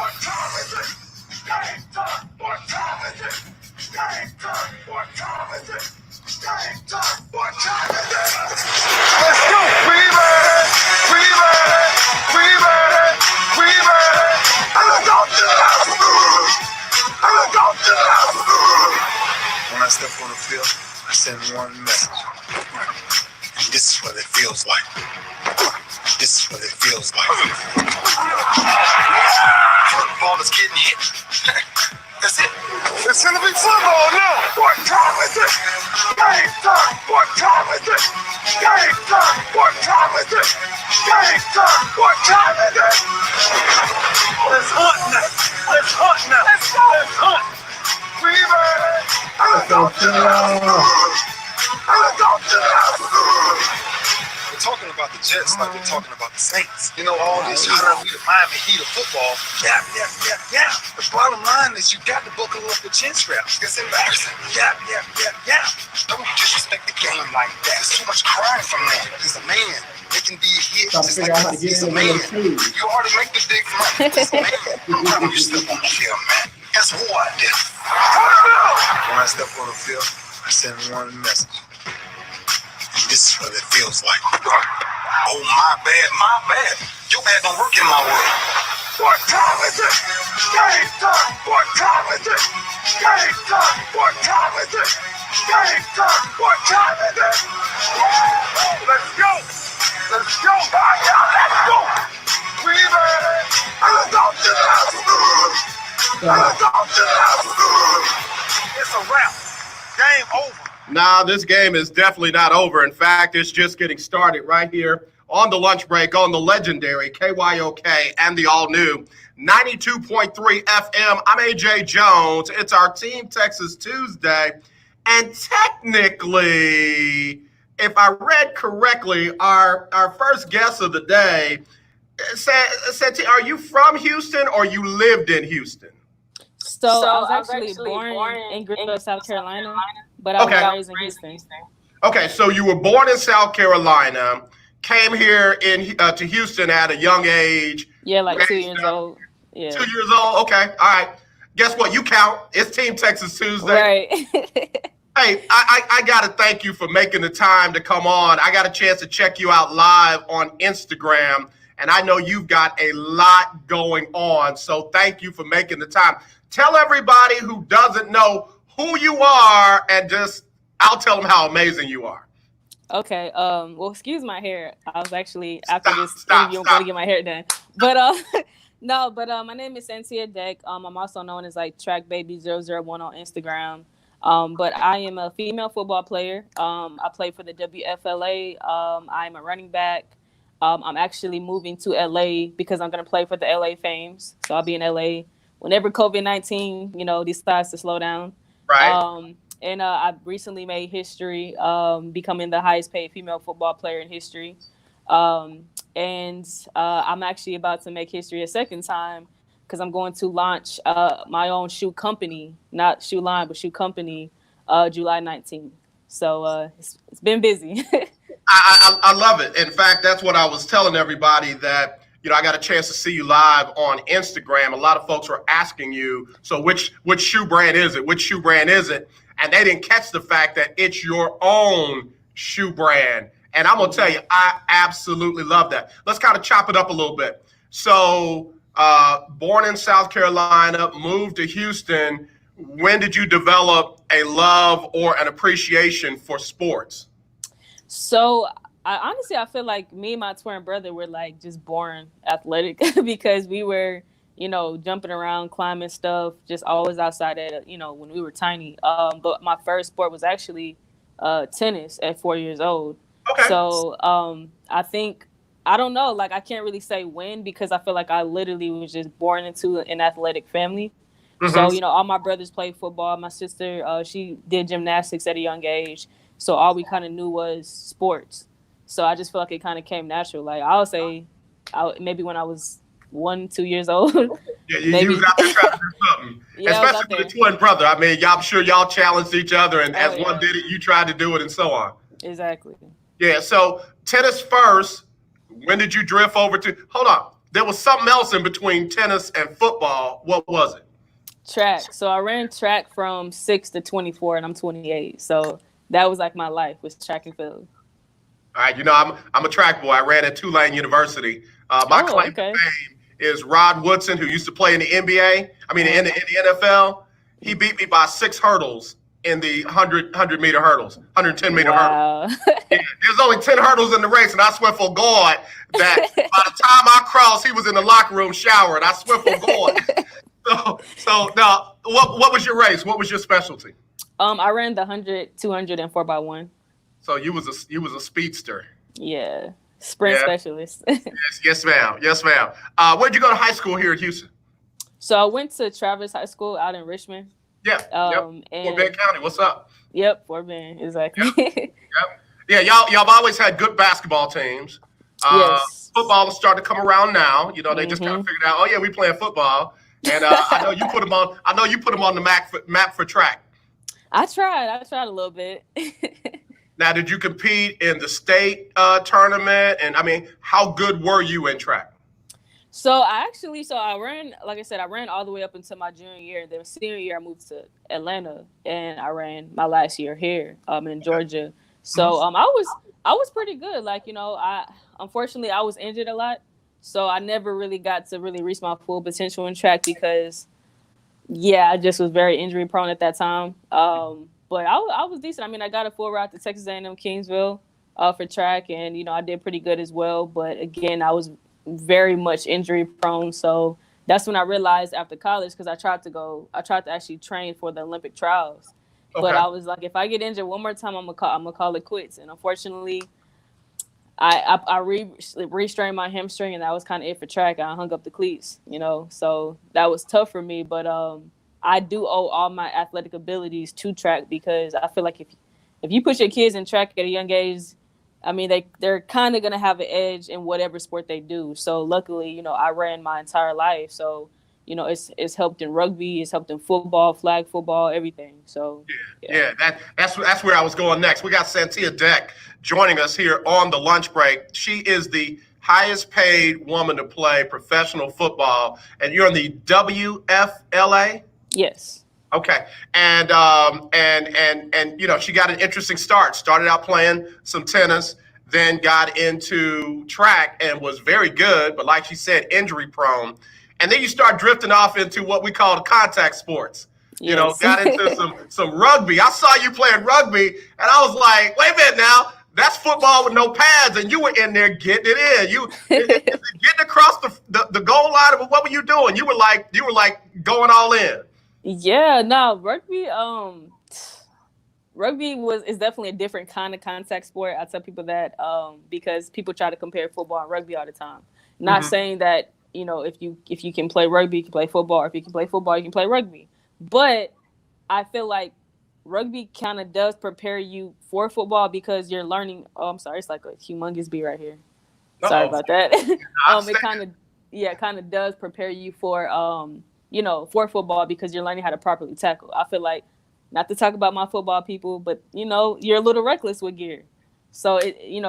What time is it? Game time. What time is it? Game time. What time is it? Game time. What time is it? Let's go. We ready. We ready. We ready. We ready. And let's go to the house. And let's go to the house. When I step on the field, I send one message. And this is what it feels like. This is what it feels like. Football is getting hit. That's it. It's gonna be football now. What time is it? Game time. What time is it? Game time. What time is it? Game time. What time is it? Let's hunt now. Let's hunt now. Let's go. Let's hunt. We ready. Let's go to the house. Let's go to the house. Talking about the Jets like they're talking about the Saints. You know, all this, we the Miami Heat of football. Yeah. The bottom line is you got to buckle up the chin straps. It's embarrassing. Yeah. Don't disrespect the game like that. There's too much crying from that. He's a man. They can be hit just like he's a man. You already make the big money. He's a man. You still gonna kill, man. That's who I did. When I step on the field, I send one message. This is what it feels like. Oh, my bad. Your bad don't work in my world. What time is it? Game time. What time is it? Game time. What time is it? Game time. What time is it? Let's go. Let's go. Let's go. We ready. Let's go to the house. Let's go to the house. It's a wrap. Game over. Nah, this game is definitely not over. In fact, it's just getting started right here on the lunch break on the legendary KYOK and the all-new 92.3 FM. I'm AJ Jones. It's our Team Texas Tuesday. And technically, if I read correctly, our first guest of the day said, are you from Houston or you lived in Houston? So I was actually born in Greenville, South Carolina, but I was raised in Houston. Okay, so you were born in South Carolina, came here to Houston at a young age. Yeah, like 2 years old. Yeah. 2 years old. Okay, all right. Guess what? You count. It's Team Texas Tuesday. Right. Hey, I got to thank you for making the time to come on. I got a chance to check you out live on Instagram, and I know you've got a lot going on. So thank you for making the time. Tell everybody who doesn't know who you are, and I'll tell them how amazing you are. Okay. Well, excuse my hair. I was actually after this interview, I'm going to get my hair done. But my name is Santia Deck. I'm also known as like Track Baby 001 on Instagram. But I am a female football player. I play for the WFLA. I'm a running back. I'm actually moving to LA because I'm going to play for the LA Fames. So I'll be in LA whenever COVID-19, decides to slow down. Right. And I recently made history, becoming the highest paid female football player in history. And I'm actually about to make history a second time because I'm going to launch my own shoe company, not shoe line, but shoe company, July 19th. So it's been busy. I love it. In fact, that's what I was telling everybody that, I got a chance to see you live on Instagram. A lot of folks were asking you, so which shoe brand is it? Which shoe brand is it? And they didn't catch the fact that it's your own shoe brand. And I'm going to tell you, I absolutely love that. Let's kind of chop it up a little bit. So born in South Carolina, moved to Houston. When did you develop a love or an appreciation for sports? So I feel like me and my twin brother were like just born athletic because we were, jumping around, climbing stuff, just always outside at, when we were tiny. But my first sport was actually tennis at 4 years old. Okay. So I don't know, like I can't really say when because I feel like I literally was just born into an athletic family. Mm-hmm. So, all my brothers played football. My sister, she did gymnastics at a young age. So all we kind of knew was sports. So I just feel like it kind of came natural. Like I would say maybe when I was 1-2 years old. Yeah, you was out there trying to do something. Yeah, especially with the twin brother. I mean, I'm sure y'all challenged each other, and as one did it, you tried to do it, and so on. Exactly. Yeah, so tennis first. When did you drift over to – hold on. there was something else in between tennis and football. What was it? Track. So I ran track from 6 to 24, and I'm 28. So that was like my life, was track and field. All right, I'm a track boy. I ran at Tulane University. My claim to fame is Rod Woodson, who used to play in the NBA. I mean, in the NFL. He beat me by 6 hurdles in the 100 meter hurdles, 110 meter hurdles. Yeah, there's only 10 hurdles in the race, and I swear for God that by the time I crossed, he was in the locker room showering. I swear for God. So now, what was your race? What was your specialty? I ran the 100, 200, and 4x1. So you was a speedster. Yeah, sprint specialist. yes, ma'am. Yes, ma'am. Where'd you go to high school here in Houston? So I went to Travis High School out in Richmond. Yeah. And Fort Bend County. What's up? Yep, Fort Bend, exactly. Yep. Yeah, y'all have always had good basketball teams. Yes. Football is starting to come around now. They just kind of figured out, oh yeah, we playing football. And I know you put them on. I know you put them on the map for track. I tried a little bit. Now, did you compete in the state tournament? And I mean, how good were you in track? So I ran, like I said, I ran all the way up until my junior year. Then senior year, I moved to Atlanta, and I ran my last year here in Georgia. So I was pretty good. Like, unfortunately I was injured a lot, so I never really got to really reach my full potential in track because, I just was very injury prone at that time. But I was decent. I mean, I got a full ride to Texas A&M Kingsville for track, and I did pretty good as well. But again, I was very much injury prone, so that's when I realized after college, because I tried to actually train for the Olympic trials. Okay. But I was like, if I get injured one more time, I'm gonna call it quits. And unfortunately, I restrained my hamstring, and that was kind of it for track. I hung up the cleats, so that was tough for me. But I do owe all my athletic abilities to track, because I feel like if you put your kids in track at a young age, I mean, they're kind of going to have an edge in whatever sport they do. So luckily, I ran my entire life. So, it's helped in rugby, it's helped in football, flag football, everything. So, that's where I was going next. We got Santia Deck joining us here on the lunch break. She is the highest paid woman to play professional football, and you're in the WFLA? Yes. Okay. And she got an interesting start. Started out playing some tennis, then got into track and was very good, but like she said, injury prone. And then you start drifting off into what we call the contact sports. Yes. Got into some rugby. I saw you playing rugby, and I was like, wait a minute now. That's football with no pads, and you were in there getting it in. You getting across the goal line. But what were you doing? You were like going all in. Yeah, no, rugby is definitely a different kind of contact sport. I tell people that because people try to compare football and rugby all the time. Not saying that, if you can play rugby, you can play football, or if you can play football, you can play rugby. But I feel like rugby kind of does prepare you for football, because you're learning. Oh, I'm sorry, it's like a humongous bee right here. Sorry about that. It kind of does prepare you for for football, because you're learning how to properly tackle. I feel like, not to talk about my football people, but you're a little reckless with gear. So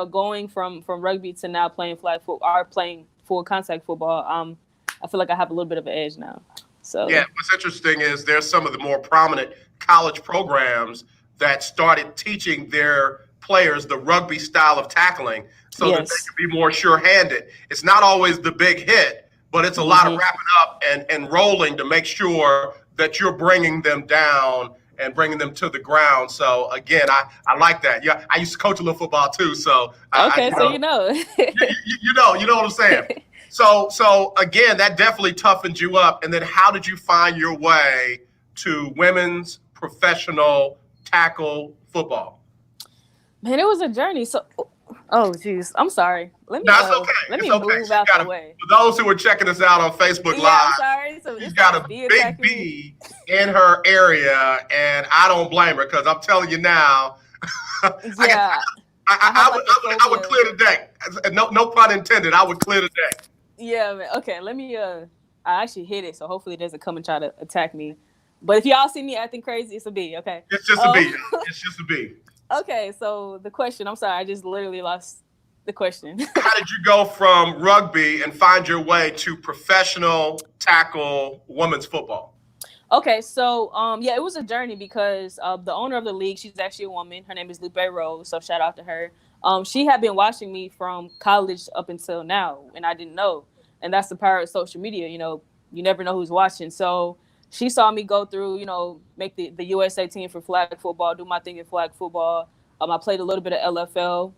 going from rugby to now playing flag football or playing full contact football, I feel like I have a little bit of an edge now. So what's interesting is there's some of the more prominent college programs that started teaching their players the rugby style of tackling, so that they can be more sure-handed. It's not always the big hit, but it's a lot of wrapping up and rolling to make sure that you're bringing them down and bringing them to the ground. So again, I like that. Yeah, I used to coach a little football too. So you know what I'm saying. So again, that definitely toughened you up. And then how did you find your way to women's professional tackle football? Man, it was a journey. So. Oh, geez. I'm sorry. Let me move out the way. For those who are checking us out on Facebook Live, I'm sorry. So she's got a big bee in her area, and I don't blame her, because I'm telling you now, I would clear the deck. No pun intended. I would clear the deck. Yeah, man. Okay, let me. I actually hit it, so hopefully it doesn't come and try to attack me. But if y'all see me acting crazy, it's a bee. Okay. It's just a bee. It's just a bee. Okay, so the question, I'm sorry, I just literally lost the question. how did you go from rugby and find your way to professional tackle women's football? Okay, so yeah, it was a journey because the owner of the league, she's actually a woman. Her name is Lupe Rose, so shout out to her. She had been watching me from college up until now, and I didn't know. And that's the power of social media. You never know who's watching. So she saw me go through, make the USA team for flag football, do my thing in flag football. I played a little bit of LFL,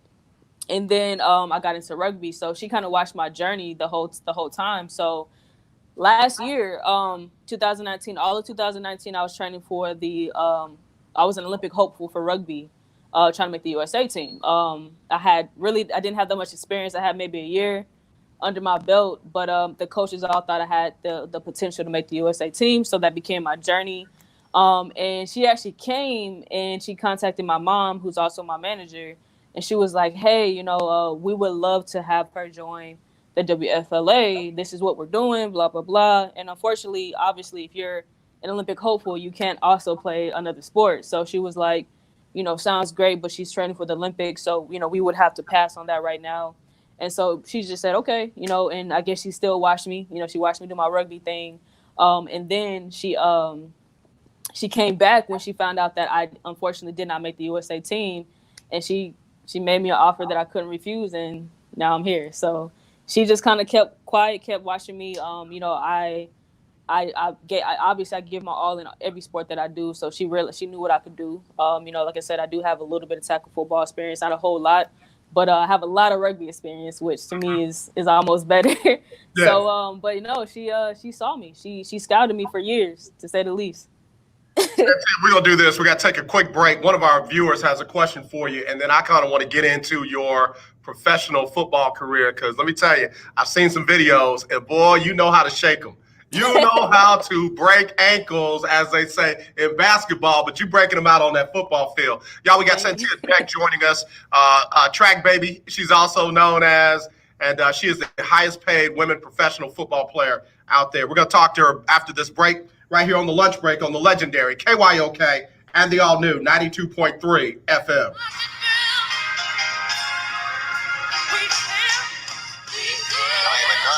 and then I got into rugby. So she kind of watched my journey the whole time. So last year, 2019, all of 2019, I was training for I was an Olympic hopeful for rugby, trying to make the USA team. I didn't have that much experience. I had maybe a year under my belt, but the coaches all thought I had the potential to make the USA team. So that became my journey. And she actually came and she contacted my mom, who's also my manager. And she was like, hey, we would love to have her join the WFLA. This is what we're doing, blah, blah, blah. And unfortunately, obviously, if you're an Olympic hopeful, you can't also play another sport. So she was like, sounds great, but she's training for the Olympics. So, we would have to pass on that right now. And so she just said, okay, and I guess she still watched me. She watched me do my rugby thing. And then she came back when she found out that I unfortunately did not make the USA team. And she made me an offer that I couldn't refuse. And now I'm here. So she just kind of kept quiet, kept watching me. I obviously I give my all in every sport that I do. So she knew what I could do. Like I said, I do have a little bit of tackle football experience, not a whole lot, but I have a lot of rugby experience, which to me is almost better. Yeah. So, but she saw me. She scouted me for years, to say the least. We're going to do this. We got to take a quick break. One of our viewers has a question for you, and then I kind of want to get into your professional football career because let me tell you, I've seen some videos, and boy, you know how to shake them. You know how to break ankles, as they say in basketball, but you're breaking them out on that football field. Y'all, we got Santia Deck joining us, track baby. She's also known as, and she is the highest paid women professional football player out there. We're going to talk to her after this break, right here on the lunch break on the legendary KYOK and the all-new 92.3 FM.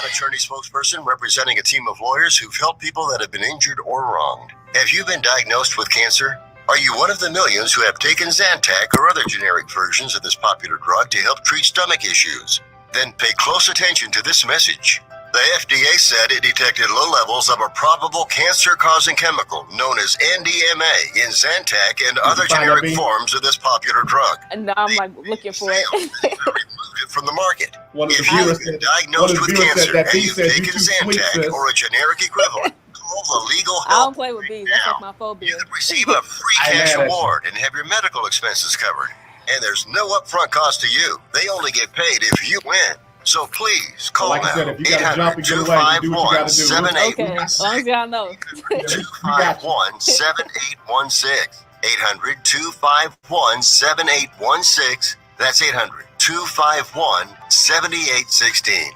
Attorney spokesperson representing a team of lawyers who've helped people that have been injured or wronged. Have you been diagnosed with cancer? Are you one of the millions who have taken Zantac or other generic versions of this popular drug to help treat stomach issues? Then pay close attention to this message. The FDA said it detected low levels of a probable cancer-causing chemical known as NDMA in Zantac and other generic forms of this popular drug. And now I'm looking for it. Removed it from the market. If you've been diagnosed with cancer and you've taken Zantac or a generic equivalent, call the legal help. I don't play with bees. That's like my phobia. You can receive a free cash award and have your medical expenses covered. And there's no upfront cost to you. They only get paid if you win. So please call now. 800-251-7816. Okay, as long as y'all know. 251-7816. 800-251-7816. That's 800-251-7816.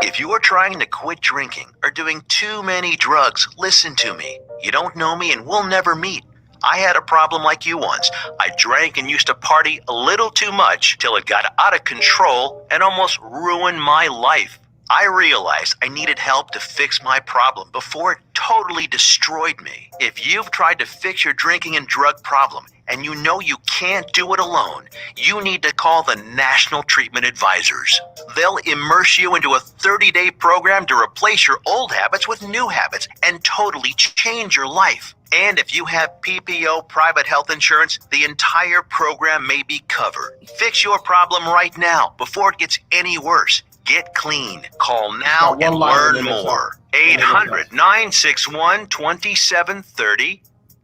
If you are trying to quit drinking or doing too many drugs, listen to me. You don't know me and we'll never meet. I had a problem like you once. I drank and used to party a little too much till it got out of control and almost ruined my life. I realized I needed help to fix my problem before it totally destroyed me. If you've tried to fix your drinking and drug problem and you know you can't do it alone, you need to call the National Treatment Advisors. They'll immerse you into a 30-day program to replace your old habits with new habits and totally change your life. And if you have PPO private health insurance, the entire program may be covered. Fix your problem right now before it gets any worse. Get clean. Call now and learn more. 800-961-2730.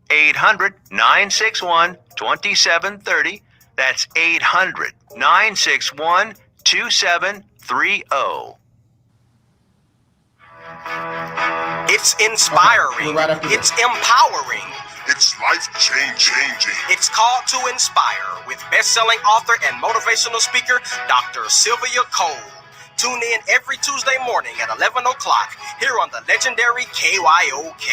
800-961-2730. That's 800-961-2730. It's inspiring. It's empowering. It's life-changing. It's called to inspire with best-selling author and motivational speaker, Dr. Sylvia Cole. Tune in every Tuesday morning at 11 o'clock here on the legendary KYOK,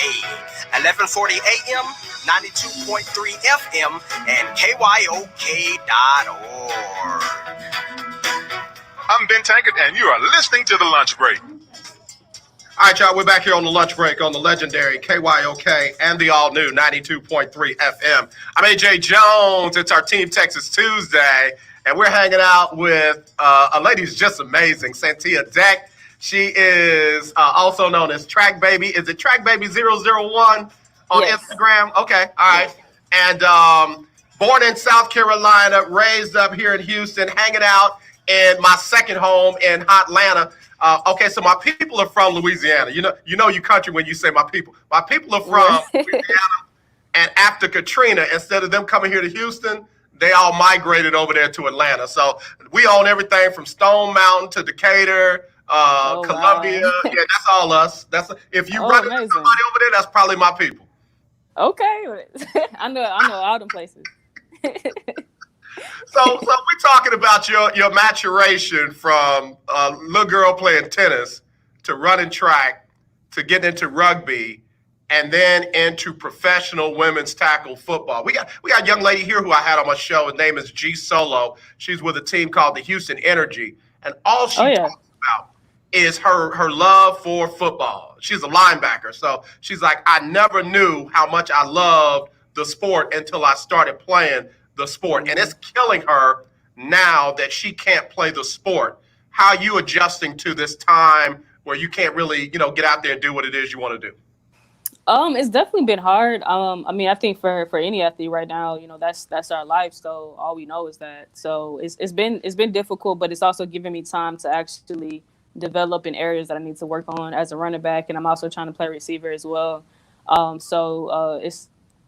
1140 AM, 92.3 FM, and KYOK.org. I'm Ben Tankard, and you are listening to The Lunch Break. All right, y'all, we're back here on the lunch break on the legendary KYOK and the all-new 92.3 FM. I'm AJ Jones. It's our Team Texas Tuesday, and we're hanging out with a lady who's just amazing, Santia Deck. She is also known as Track Baby. Is it Track Baby 001 on Instagram? Okay, all right. And born in South Carolina, raised up here in Houston, hanging out in my second home in hot Atlanta. Okay, so my people are from Louisiana. You know you country when you say my people. My people are from Louisiana, and after Katrina, instead of them coming here to Houston, they all migrated over there to Atlanta. So we own everything from Stone Mountain to Decatur, Columbia. Wow. Yeah, that's all us. If you run into somebody over there, that's probably my people. Okay, I know all them places. So we're talking about your maturation from a little girl playing tennis to running track to getting into rugby and then into professional women's tackle football. We got a young lady here who I had on my show. Her name is G Solo. She's with a team called the Houston Energy, and all she talks about is her love for football. She's a linebacker, so she's like, I never knew how much I loved the sport until I started playing the sport, and it's killing her now that she can't play the sport. How are you adjusting to this time where you can't really, get out there and do what it is you want to do? It's definitely been hard. I mean, I think for any athlete right now, that's our life. So all we know is that. So it's been difficult, but it's also giving me time to actually develop in areas that I need to work on as a running back, and I'm also trying to play receiver as well.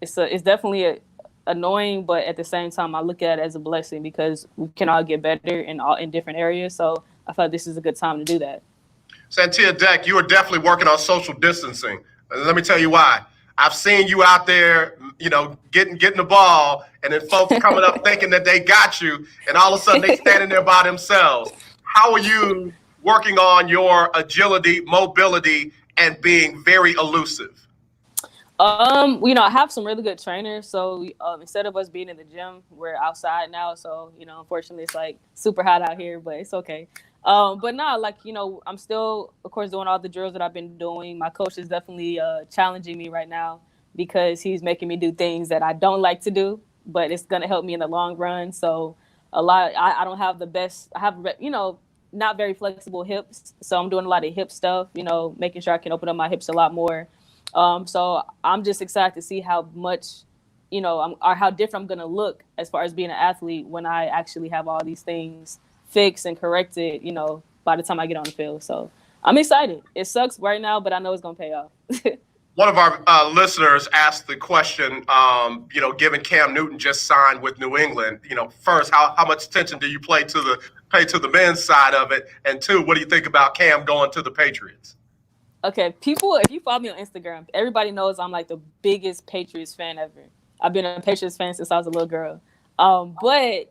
It's definitely annoying, but at the same time, I look at it as a blessing because we can all get better in different areas. So I thought this is a good time to do that. Santia Deck, you are definitely working on social distancing. Let me tell you why. I've seen you out there, getting the ball, and then folks coming up thinking that they got you, and all of a sudden they standing there by themselves. How are you working on your agility, mobility, and being very elusive? I have some really good trainers. So instead of us being in the gym, we're outside now. So, unfortunately, it's like super hot out here, but it's okay. But no, I'm still, of course, doing all the drills that I've been doing. My coach is definitely challenging me right now because he's making me do things that I don't like to do, but it's going to help me in the long run. So I don't have the best, I have, not very flexible hips. So I'm doing a lot of hip stuff, making sure I can open up my hips a lot more. So I'm just excited to see how much, or how different I'm going to look as far as being an athlete when I actually have all these things fixed and corrected, by the time I get on the field. So I'm excited. It sucks right now, but I know it's going to pay off. One of our listeners asked the question, given Cam Newton just signed with New England, first, how much attention do you pay to the men's side of it? And two, what do you think about Cam going to the Patriots? Okay, people, if you follow me on Instagram, everybody knows I'm like the biggest Patriots fan ever. I've been a Patriots fan since I was a little girl. But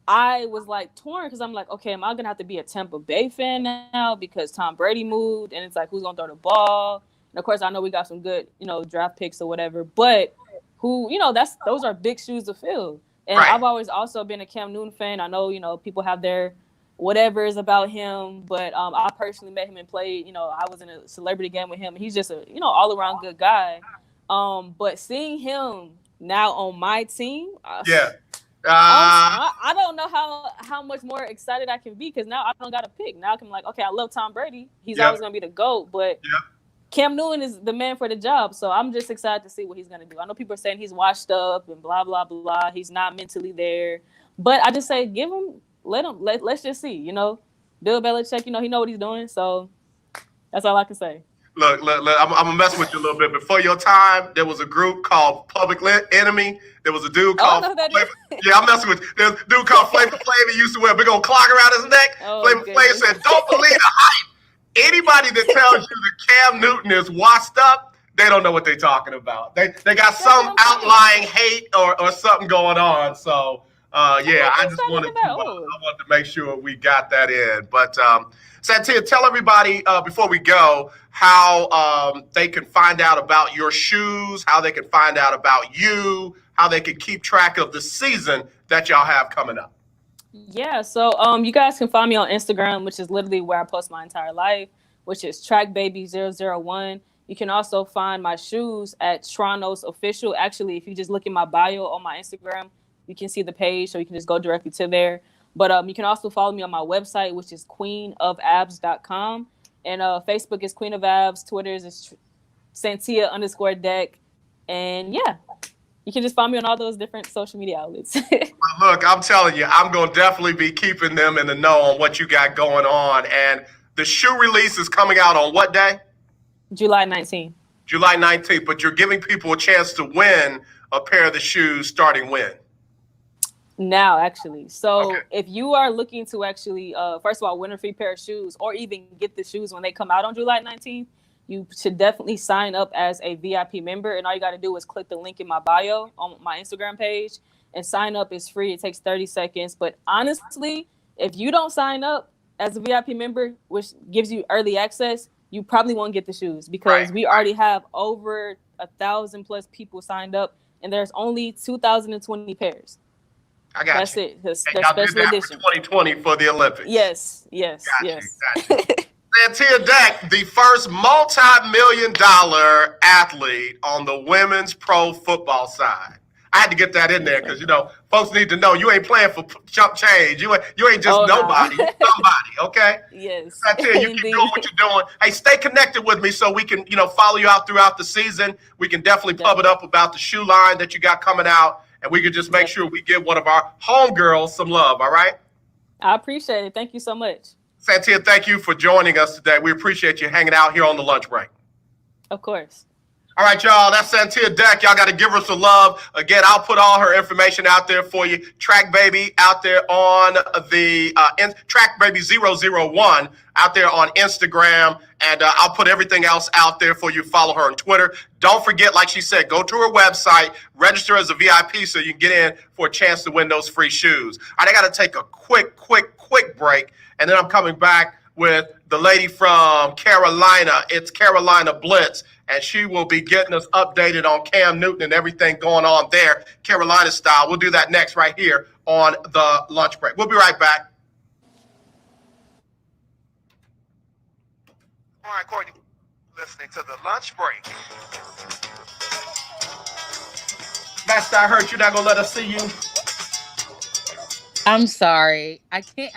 I was like torn because I'm like, okay, am I going to have to be a Tampa Bay fan now because Tom Brady moved? And it's like, who's going to throw the ball? And of course, I know we got some good, draft picks or whatever. But those are big shoes to fill. And right. I've always also been a Cam Newton fan. I know, people have their whatever is about him, but I personally met him and played, I was in a celebrity game with him, and he's just a, all around good guy. But seeing him now on my team, I don't know how much more excited I can be because now I don't got to pick. Now I can like, okay, I love Tom Brady. He's always going to be the GOAT, but Cam Newton is the man for the job. So I'm just excited to see what he's going to do. I know people are saying he's washed up and blah, blah, blah. He's not mentally there, but I just say, give him, let's just see, Bill Belichick, he know what he's doing. So that's all I can say. Look, I'm going to mess with you a little bit. Before your time, there was a group called Public Enemy. There was a dude called I'm messing with you. There's a dude called Flavor Flav. He used to wear a big old clock around his neck. Flavor Flav said, don't believe the hype. Anybody that tells you that Cam Newton is washed up, they don't know what they're talking about. They got some outlying hate or something going on. So, I just wanted to make sure we got that in. But Santia, tell everybody before we go how they can find out about your shoes, how they can find out about you, how they can keep track of the season that y'all have coming up. Yeah, so you guys can find me on Instagram, which is literally where I post my entire life, which is trackbaby001. You can also find my shoes at Toronto's official. Actually, if you just look at my bio on my Instagram, you can see the page, so you can just go directly to there. But you can also follow me on my website, which is queenofabs.com. And Facebook is Queen of Abs, Twitter is Santia_Deck. And yeah, you can just find me on all those different social media outlets. Look, I'm telling you, I'm going to definitely be keeping them in the know on what you got going on. And the shoe release is coming out on what day? July 19th. July 19th. But you're giving people a chance to win a pair of the shoes starting when? Now, actually. So Okay. if you are looking to actually, first of all, win a free pair of shoes or even get the shoes when they come out on July 19th, you should definitely sign up as a VIP member. And all you got to do is click the link in my bio on my Instagram page and sign up. It's free. It takes 30 seconds. But honestly, if you don't sign up as a VIP member, which gives you early access, you probably won't get the shoes because we already have over 1,000+ people signed up and there's only 2,020 pairs. I got That's you. it. That's And y'all special did that edition. for 2020 for the Olympics. Yes. Got you. Santia Deck, the first multi-million-dollar athlete on the women's pro football side. I had to get that in there because, folks need to know you ain't playing for chump change. You ain't just nobody. You're somebody, okay? Yes. Santia, you keep doing what you're doing. Hey, stay connected with me so we can, follow you out throughout the season. We can definitely pub it up about the shoe line that you got coming out, and we can just make sure we give one of our homegirls some love, all right? I appreciate it. Thank you so much. Santia, thank you for joining us today. We appreciate you hanging out here on the lunch break. Of course. All right, y'all, that's Santia Deck. Y'all got to give her some love. Again, I'll put all her information out there for you. Track Baby out there on the Track Baby 001 out there on Instagram. And I'll put everything else out there for you. Follow her on Twitter. Don't forget, like she said, go to her website, register as a VIP so you can get in for a chance to win those free shoes. All right, I got to take a quick break. And then I'm coming back with the lady from Carolina. It's Carolina Blitz. And she will be getting us updated on Cam Newton and everything going on there, Carolina style. We'll do that next right here on the lunch break. We'll be right back. All right, Courtney, listening to the lunch break. Vashti Hurt, you're not going to let us see you? I'm sorry. I can't.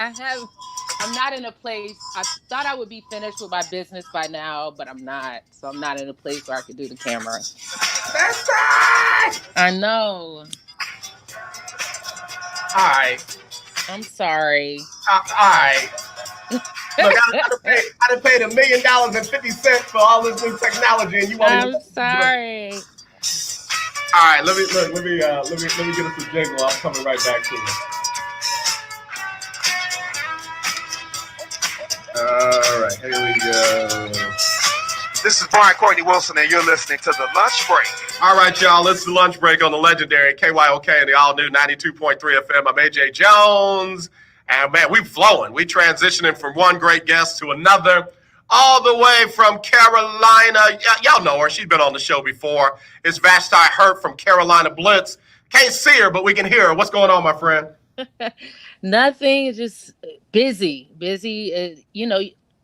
I'm not in a place. I thought I would be finished with my business by now, but I'm not. So I'm not in a place where I could do the camera. Vashti! I know. All right. I'm sorry. All right. Look, I done paid $1.50 million for all this new technology, and you want I'm sorry. All right, let me get us a jingle. I'm coming right back to you. All right, here we go. This is Brian Courtney Wilson, and you're listening to the lunch break. All right, y'all, it's the lunch break on the legendary KYOK and the all-new 92.3 FM. I'm AJ Jones, and man, we're flowing. We transitioning from one great guest to another, all the way from Carolina. Y'all know her. She's been on the show before. It's Vashti Hurt from Carolina Blitz. Can't see her, but we can hear her. What's going on, my friend? Nothing. Just busy.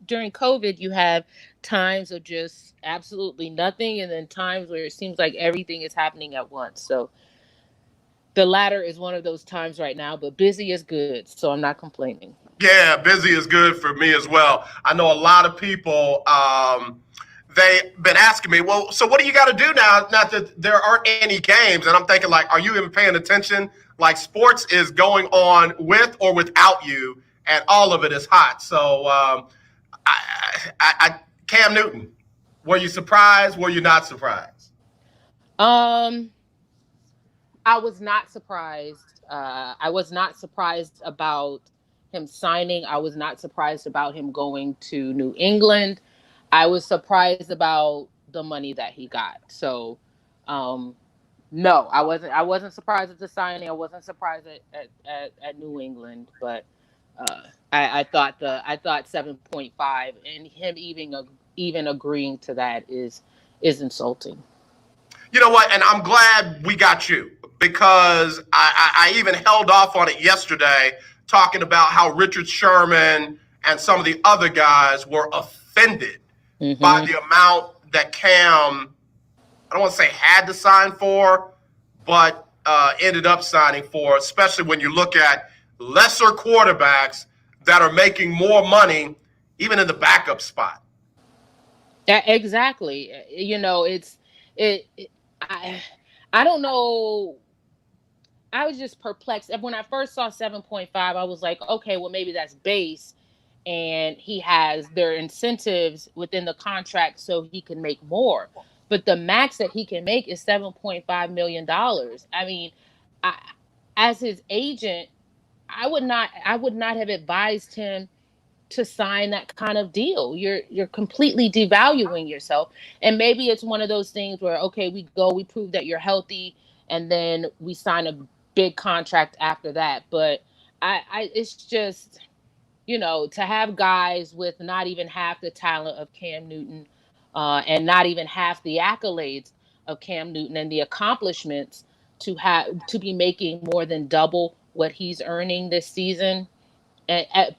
During COVID, you have times of just absolutely nothing, and then times where it seems like everything is happening at once. So the latter is one of those times right now, but busy is good, so I'm not complaining. Yeah, busy is good for me as well. I know a lot of people, they've been asking me, well, so what do you got to do now that there aren't any games? And I'm thinking, like, are you even paying attention? Like, sports is going on with or without you, and all of it is hot. So Cam Newton, were you surprised? Were you not surprised? I was not surprised. I was not surprised about him signing. I was not surprised about him going to New England. I was surprised about the money that he got. So, no, I wasn't surprised at the signing. I wasn't surprised at New England, but I thought 7.5 and him even agreeing to that is insulting. You know what? And I'm glad we got you because I even held off on it yesterday talking about how Richard Sherman and some of the other guys were offended by the amount that Cam, I don't want to say had to sign for, but ended up signing for, especially when you look at lesser quarterbacks that are making more money, even in the backup spot. Exactly. I don't know. I was just perplexed. When I first saw 7.5, I was like, okay, well, maybe that's base. And he has their incentives within the contract so he can make more. But the max that he can make is $7.5 million. I mean, as his agent, I would not have advised him to sign that kind of deal. You're completely devaluing yourself. And maybe it's one of those things where, okay, we prove that you're healthy, and then we sign a big contract after that. But it's just, to have guys with not even half the talent of Cam Newton, and not even half the accolades of Cam Newton and the accomplishments to be making more than double what he's earning this season, at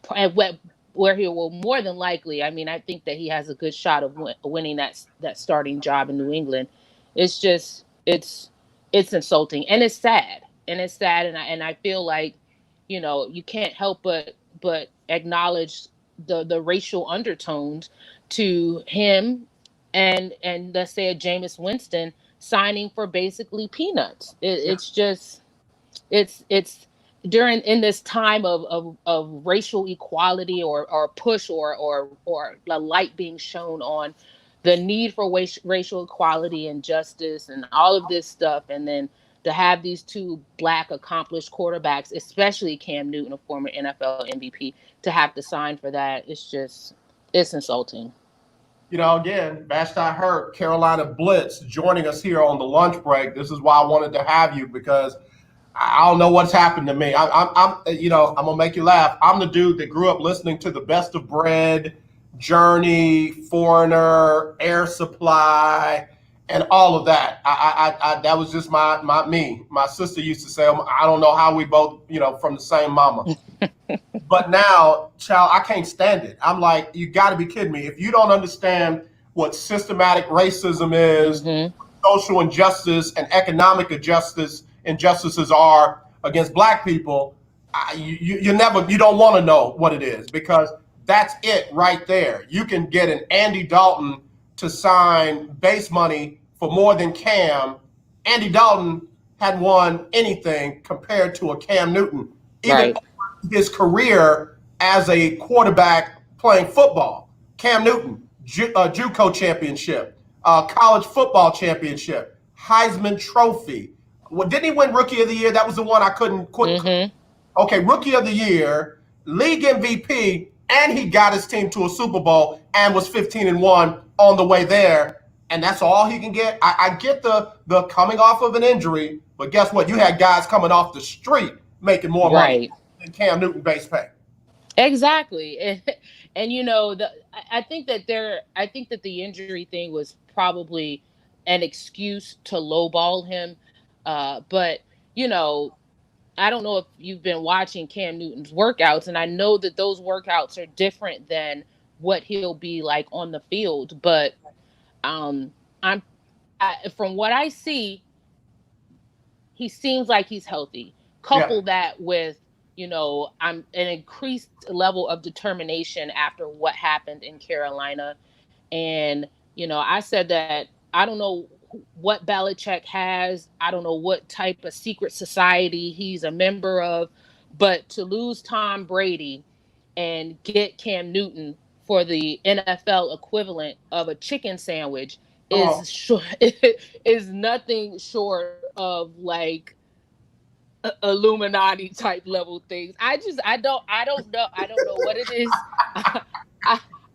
where he will more than likely. I mean, I think that he has a good shot of winning that starting job in New England. It's just it's insulting, and it's sad, and I feel like, you can't help but acknowledge the racial undertones to him, and let's say a Jameis Winston signing for basically peanuts. It's just it's in this time of racial equality, or push, or the light being shown on the need for racial equality and justice and all of this stuff, and then to have these two Black accomplished quarterbacks, especially Cam Newton, a former NFL MVP, to have to sign for that, it's insulting. Again, Vashti Hurt, Carolina Blitz, joining us here on the lunch break. This is why I wanted to have you, because I don't know what's happened to me. I'm gonna make you laugh. I'm the dude that grew up listening to the Best of Bread, Journey, Foreigner, Air Supply, and all of that. I that was just me. My sister used to say, I don't know how we both, from the same mama. But now, child, I can't stand it. I'm like, you got to be kidding me. If you don't understand what systematic racism is, social injustice and economic injustices are against Black people, you don't want to know what it is, because that's it right there. You can get an Andy Dalton to sign base money for more than Cam. Andy Dalton hadn't won anything compared to a Cam Newton. Even his career as a quarterback playing football. Cam Newton, JUCO championship, college football championship, Heisman Trophy. Well, didn't he win Rookie of the Year? That was the one I couldn't quit. Okay, Rookie of the Year, League MVP, and he got his team to a Super Bowl and was 15-1 on the way there. And that's all he can get. I get the coming off of an injury, but guess what? You had guys coming off the street making more money than Cam Newton base pay. Exactly. And I think that the injury thing was probably an excuse to lowball him. But I don't know if you've been watching Cam Newton's workouts, and I know that those workouts are different than what he'll be like on the field. But from what I see, he seems like he's healthy. Couple that with, I'm an increased level of determination after what happened in Carolina. And, I said that I don't know what Belichick has. I don't know what type of secret society he's a member of, but to lose Tom Brady and get Cam Newton for the NFL equivalent of a chicken sandwich is nothing short of like Illuminati type level things. I don't know what it is.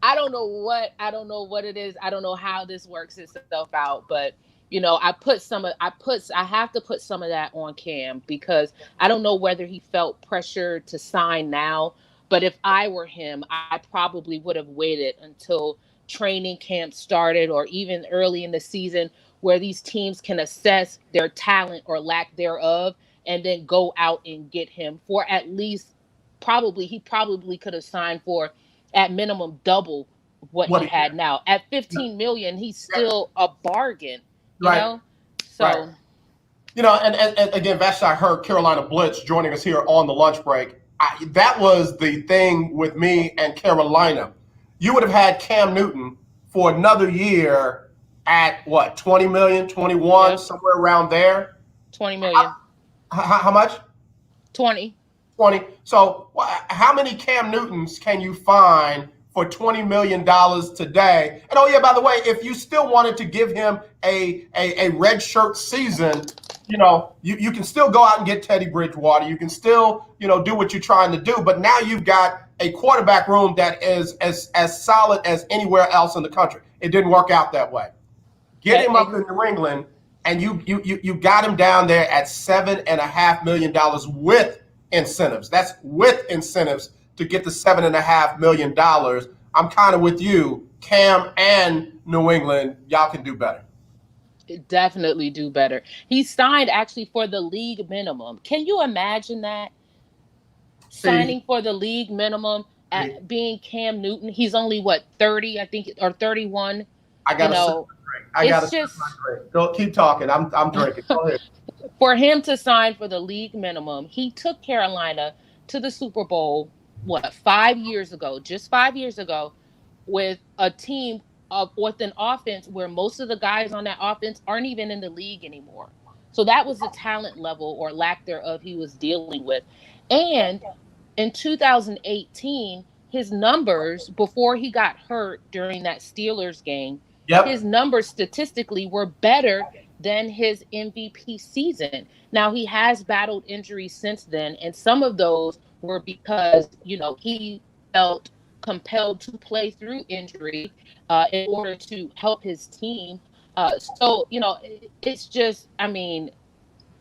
I don't know what it is. I don't know how this works itself out, but I have to put some of that on Cam, because I don't know whether he felt pressure to sign now, but if I were him, I probably would have waited until training camp started, or even early in the season, where these teams can assess their talent or lack thereof, and then go out and get him for at least he probably could have signed for at minimum double what he had now. At 15 million, he's still a bargain, you know? So, right. You know, and again, Vashti Hurt, Carolina Blitz, joining us here on the lunch break. That was the thing with me and Carolina. You would have had Cam Newton for another year at what, 20 million, 21, somewhere around there? 20 million. How much? 20. 20. So how many Cam Newtons can you find for $20 million today? And oh yeah, by the way, if you still wanted to give him a red shirt season, you know, you can still go out and get Teddy Bridgewater. You can still, you know, do what you're trying to do. But now you've got a quarterback room that is as solid as anywhere else in the country. It didn't work out that way. Get him up in New England, and you got him down there at $7.5 million with incentives. That's with incentives to get the $7.5 million. I'm kind of with you, Cam and New England. Y'all can do better. Definitely do better. He signed actually for the league minimum. Can you imagine that? Signing for the league minimum at being Cam Newton. He's only what, 30, I think, or 31. I got to Go keep talking. I'm drinking. Go ahead. For him to sign for the league minimum, he took Carolina to the Super Bowl, what, 5 years ago, just 5 years ago, with a team with an offense where most of the guys on that offense aren't even in the league anymore. So that was the talent level or lack thereof he was dealing with. And in 2018, his numbers before he got hurt during that Steelers game, his numbers statistically were better than his MVP season. Now, he has battled injuries since then, and some of those were because, you know, he felt compelled to play through injury in order to help his team. So, you know, it's just, I mean,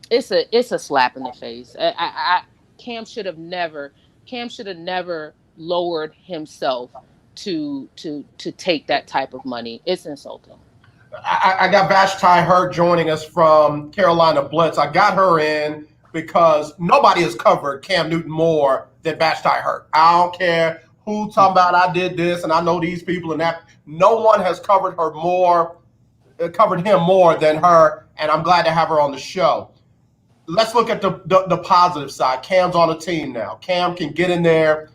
it's a slap in the face. Cam should have never lowered himself to take that type of money. It's insulting. I got Vashti Hurt joining us from Carolina Blitz. I got her in because nobody has covered Cam Newton more than Vashti Hurt. I don't care who talking about I did this and I know these people and that. No one has covered him more than her, and I'm glad to have her on the show. Let's look at the positive side. Cam's on a team now. Cam can get in there.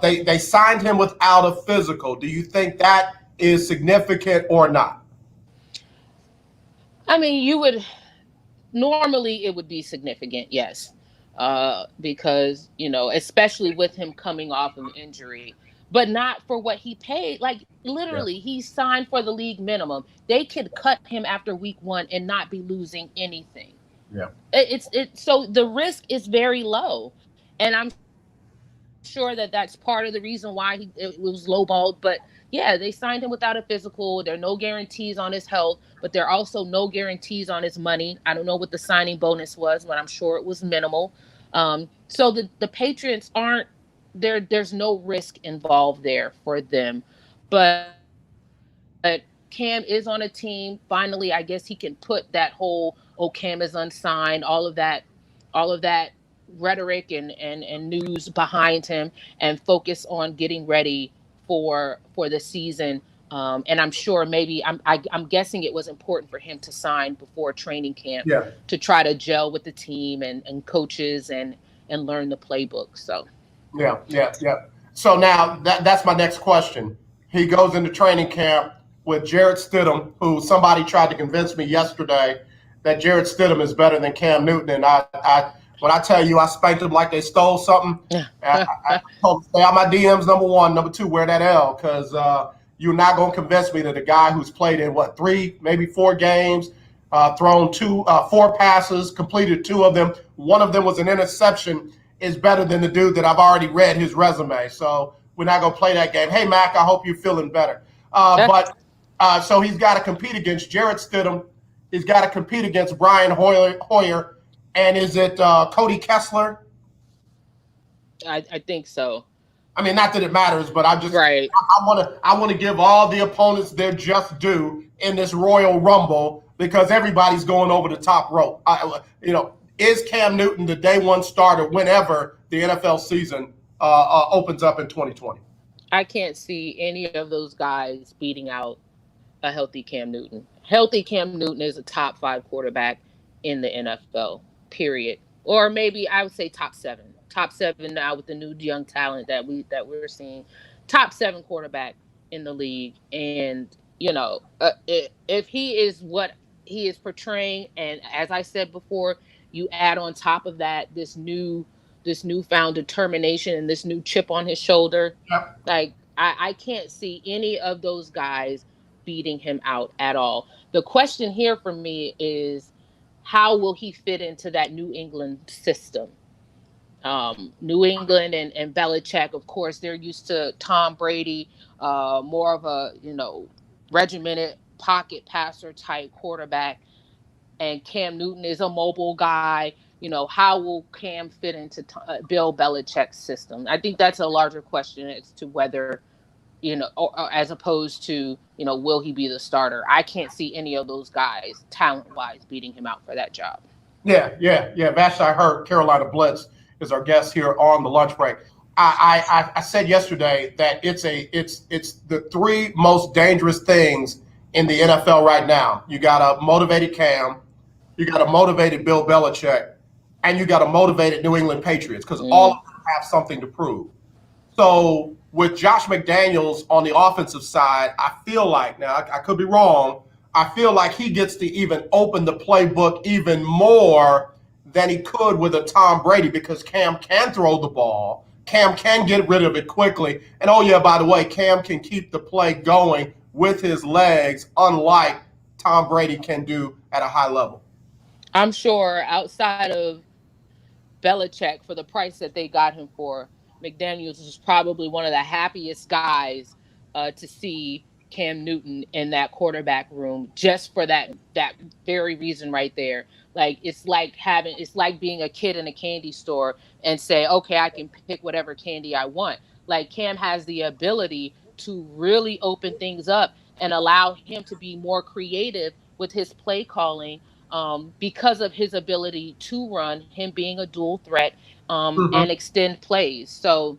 They signed him without a physical. Do you think that is significant or not? I mean, normally it would be significant, yes, because, you know, especially with him coming off of injury, but not for what he paid. Like, literally, he signed for the league minimum. They could cut him after week 1 and not be losing anything. Yeah, so the risk is very low, and I'm sure that's part of the reason why it was lowballed. But yeah, they signed him without a physical. There are no guarantees on his health, but there are also no guarantees on his money. I don't know what the signing bonus was, but I'm sure it was minimal. So the Patriots aren't there. There's no risk involved there for them, but Cam is on a team. Finally, I guess he can put that whole, oh, Cam is unsigned, all of that rhetoric and news behind him, and focus on getting ready for the season. And I'm sure maybe I'm guessing it was important for him to sign before training camp to try to gel with the team and coaches and learn the playbook. So yeah. So now that's my next question. He goes into training camp with Jarrett Stidham, who somebody tried to convince me yesterday that Jarrett Stidham is better than Cam Newton. And when I tell you I spanked them like they stole something, I told them stay out my DMs, number one. Number two, wear that L, because you're not going to convince me that a guy who's played in, 3, maybe 4 games, thrown 4 passes, completed 2 of them, 1 of them was an interception, is better than the dude that I've already read his resume. So we're not going to play that game. Hey, Mac, I hope you're feeling better. So he's got to compete against Jarrett Stidham. He's got to compete against Brian Hoyer. And is it Cody Kessler? I think so. I mean, not that it matters, but I want to give all the opponents their just due in this Royal Rumble, because everybody's going over the top rope. Is Cam Newton the day 1 starter whenever the NFL season opens up in 2020. I can't see any of those guys beating out a healthy Cam Newton. Healthy Cam Newton is a top 5 quarterback in the NFL, period. Or maybe I would say top 7. Top 7 now with the new young talent that we're seeing. Top 7 quarterback in the league. And, if he is what he is portraying, and as I said before, you add on top of that this newfound determination and this new chip on his shoulder, Yep. like I can't see any of those guys beating him out at all. The question here for me is, how will he fit into that New England system? New England and Belichick, of course, they're used to Tom Brady, more of a, regimented pocket passer type quarterback. And Cam Newton is a mobile guy. How will Cam fit into Bill Belichick's system? I think that's a larger question as to whether, or as opposed to, will he be the starter? I can't see any of those guys talent-wise beating him out for that job. Yeah. Vashti Hurt, Carolina Blitz, is our guest here on the lunch break. I said yesterday that it's the 3 most dangerous things in the NFL right now. You got a motivated Cam, you got a motivated Bill Belichick, and you got a motivated New England Patriots, because all of them have something to prove. So with Josh McDaniels on the offensive side, I feel like, now I could be wrong, I feel like he gets to even open the playbook even more than he could with a Tom Brady, because Cam can throw the ball. Cam can get rid of it quickly. And oh yeah, by the way, Cam can keep the play going with his legs, unlike Tom Brady can do at a high level. I'm sure outside of Belichick, for the price that they got him for, McDaniels is probably one of the happiest guys to see Cam Newton in that quarterback room, just for that very reason right there. Like, it's like being a kid in a candy store and say, okay, I can pick whatever candy I want. Like, Cam has the ability to really open things up and allow him to be more creative with his play calling, because of his ability to run, him being a dual threat, and extend plays. So,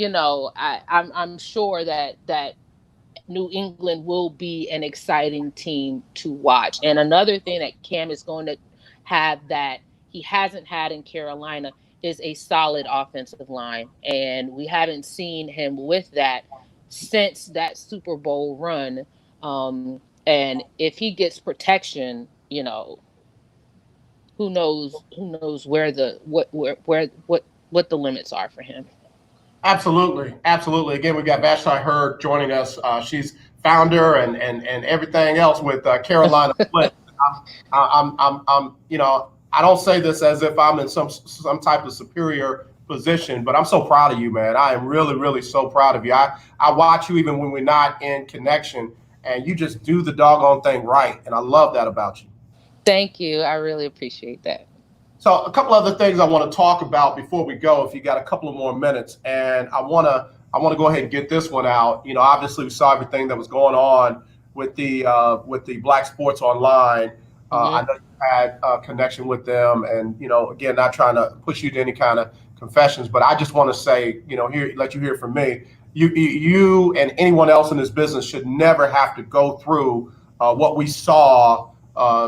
I'm sure that New England will be an exciting team to watch. And another thing that Cam is going to have that he hasn't had in Carolina is a solid offensive line. And we haven't seen him with that since that Super Bowl run. And if he gets protection, who knows where the what the limits are for him. Absolutely. Again, we've got Vashti Hurt joining us. She's founder and everything else with Carolina Blitz. I don't say this as if I'm in some type of superior position, but I'm so proud of you, man. I am really, really so proud of you. I watch you even when we're not in connection, and you just do the doggone thing right, and I love that about you. Thank you. I really appreciate that. So a couple other things I want to talk about before we go, if you got a couple of more minutes, and I want to go ahead and get this one out. Obviously we saw everything that was going on with the Black Sports Online. I know you had a connection with them, and again, not trying to push you to any kind of confessions, but I just want to say, let you hear from me. You and anyone else in this business should never have to go through what we saw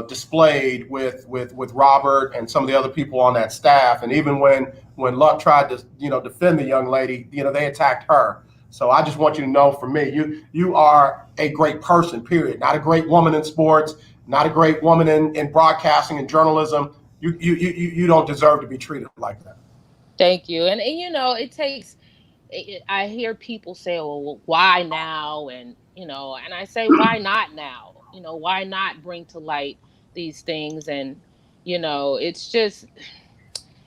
displayed with Robert and some of the other people on that staff. And even when Luck tried to defend the young lady, they attacked her. So I just want you to know, from me, you are a great person, period. Not a great woman in sports, not a great woman in broadcasting and journalism. You don't deserve to be treated like that. Thank you. And it takes, I hear people say, well, why now? And I say, why not now? Why not bring to light these things? And, it's just,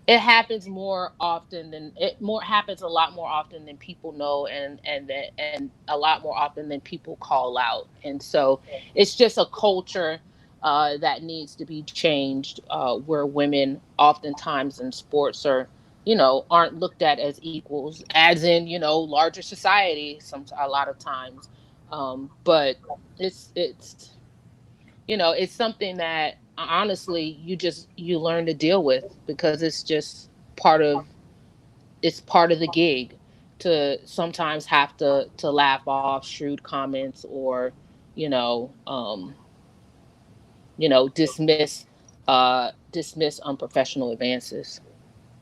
it happens happens a lot more often than people know, and a lot more often than people call out. And so it's just a culture that needs to be changed, where women oftentimes in sports aren't looked at as equals, as in, larger society, a lot of times. But it's something that honestly you learn to deal with, because it's just part of the gig. to sometimes have to laugh off shrewd comments or, dismiss unprofessional advances.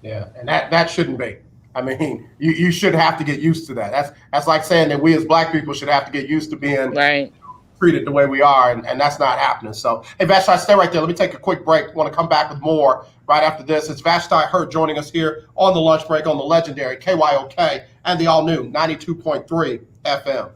Yeah, and that shouldn't be. I mean, you should have to get used to that. That's like saying that we as Black people should have to get used to being right. treated the way we are, and that's not happening. So, hey, Vashti, stay right there. Let me take a quick break. I want to come back with more right after this. It's Vashti Hurt joining us here on the lunch break on the legendary KYOK and the all-new 92.3 FM.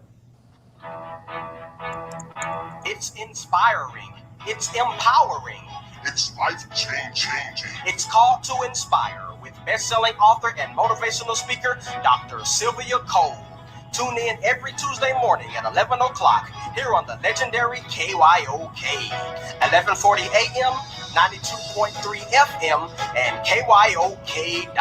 It's inspiring. It's empowering. It's life-changing. It's called to inspire with best-selling author and motivational speaker, Dr. Sylvia Cole. Tune in every Tuesday morning at 11 o'clock here on the legendary KYOK, 1140 AM, 92.3 FM, and KYOK.org.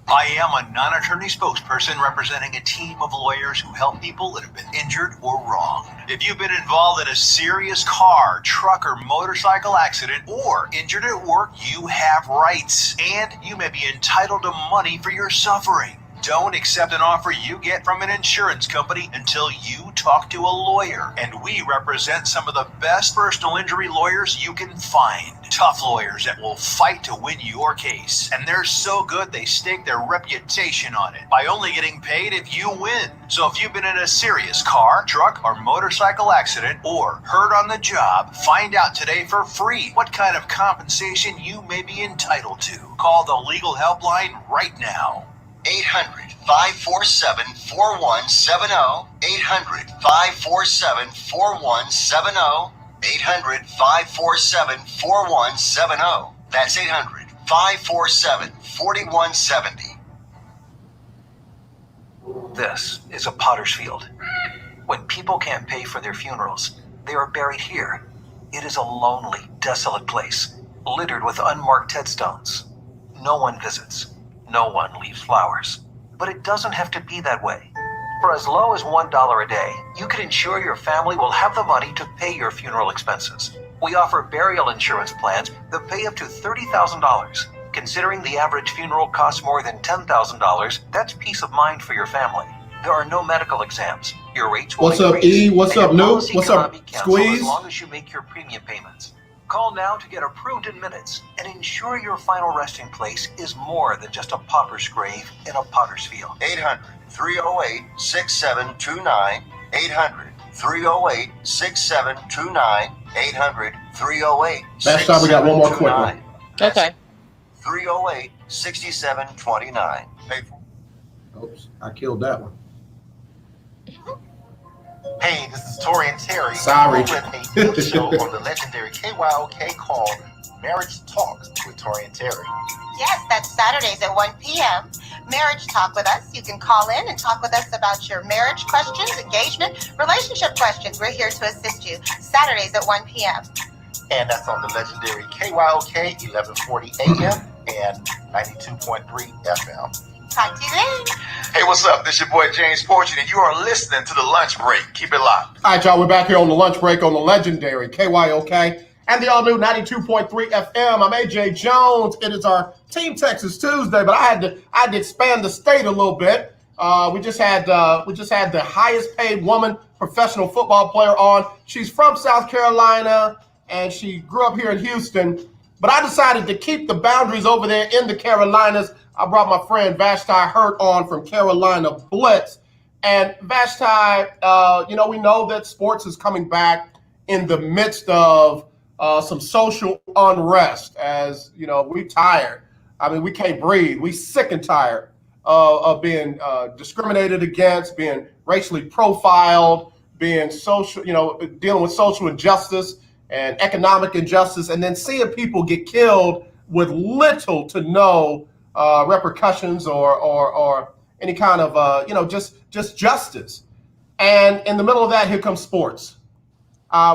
I am a non-attorney spokesperson representing a team of lawyers who help people that have been injured or wronged. If you've been involved in a serious car, truck, or motorcycle accident or injured at work, you have rights, and you may be entitled to money for your suffering. Don't accept an offer you get from an insurance company until you talk to a lawyer. And we represent some of the best personal injury lawyers you can find. Tough lawyers that will fight to win your case. And they're so good they stake their reputation on it by only getting paid if you win. So if you've been in a serious car, truck, or motorcycle accident or hurt on the job, find out today for free what kind of compensation you may be entitled to. Call the legal helpline right now. 800-547-4170. 800-547-4170. 800-547-4170. That's 800-547-4170. This is a potter's field. When people can't pay for their funerals, they are buried here. It is a lonely, desolate place, littered with unmarked headstones. No one visits. No one leaves flowers. But it doesn't have to be that way. For as low as $1 a day, you can ensure your family will have the money to pay your funeral expenses. We offer burial insurance plans that pay up to $30,000. Considering the average funeral costs more than $10,000, that's peace of mind for your family. There are no medical exams. Your rates will What's up, increase, E? What's and up, your New? policy What's cannot up, be canceled Squeeze? as long as you make your premium payments. Call now to get approved in minutes and ensure your final resting place is more than just a pauper's grave in a potter's field. 800-308-6729. 800-308-6729. 800-308-6729. Last time we got one more quick one. Okay. 308-6729. Paid for. Oops, I killed that one. Hey, this is Tori and Terry. Sorry. We're with a new show on the legendary KYOK called Marriage Talk with Tori and Terry. Yes, that's Saturdays at 1 p.m. Marriage Talk with us. You can call in and talk with us about your marriage questions, engagement, relationship questions. We're here to assist you. Saturdays at 1 p.m. And that's on the legendary KYOK 1140 AM and 92.3 FM. Talk to you then. Hey, what's up? This your boy James Fortune, and you are listening to The Lunch Break. Keep it locked. All right, y'all, we're back here on the lunch break on the legendary KYOK and the all-new 92.3 FM. I'm AJ Jones. It is our Team Texas Tuesday, but I had to expand the state a little bit. We just had the highest paid woman professional football player on. She's from South Carolina, and she grew up here in Houston. But I decided to keep the boundaries over there in the Carolinas. I brought my friend Vashti Hurt on from Carolina Blitz. And Vashti, we know that sports is coming back in the midst of some social unrest. As, we tired. I mean, we can't breathe. We sick and tired of being discriminated against, being racially profiled, being dealing with social injustice and economic injustice, and then seeing people get killed with little to no repercussions or any kind of just justice. And in the middle of that, here comes sports.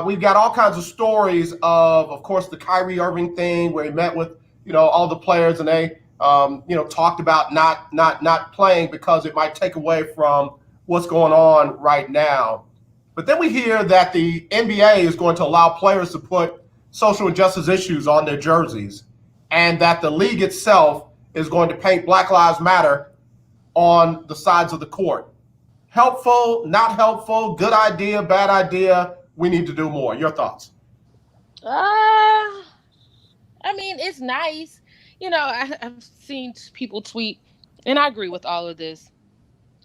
We've got all kinds of stories of course, the Kyrie Irving thing, where he met with all the players, and they talked about not playing because it might take away from what's going on right now. But then we hear that the NBA is going to allow players to put social injustice issues on their jerseys. and that the league itself is going to paint Black Lives Matter on the sides of the court. Helpful, not helpful, good idea, bad idea, we need to do more. Your thoughts? I mean, it's nice. You know, I've seen people tweet, and I agree with all of this.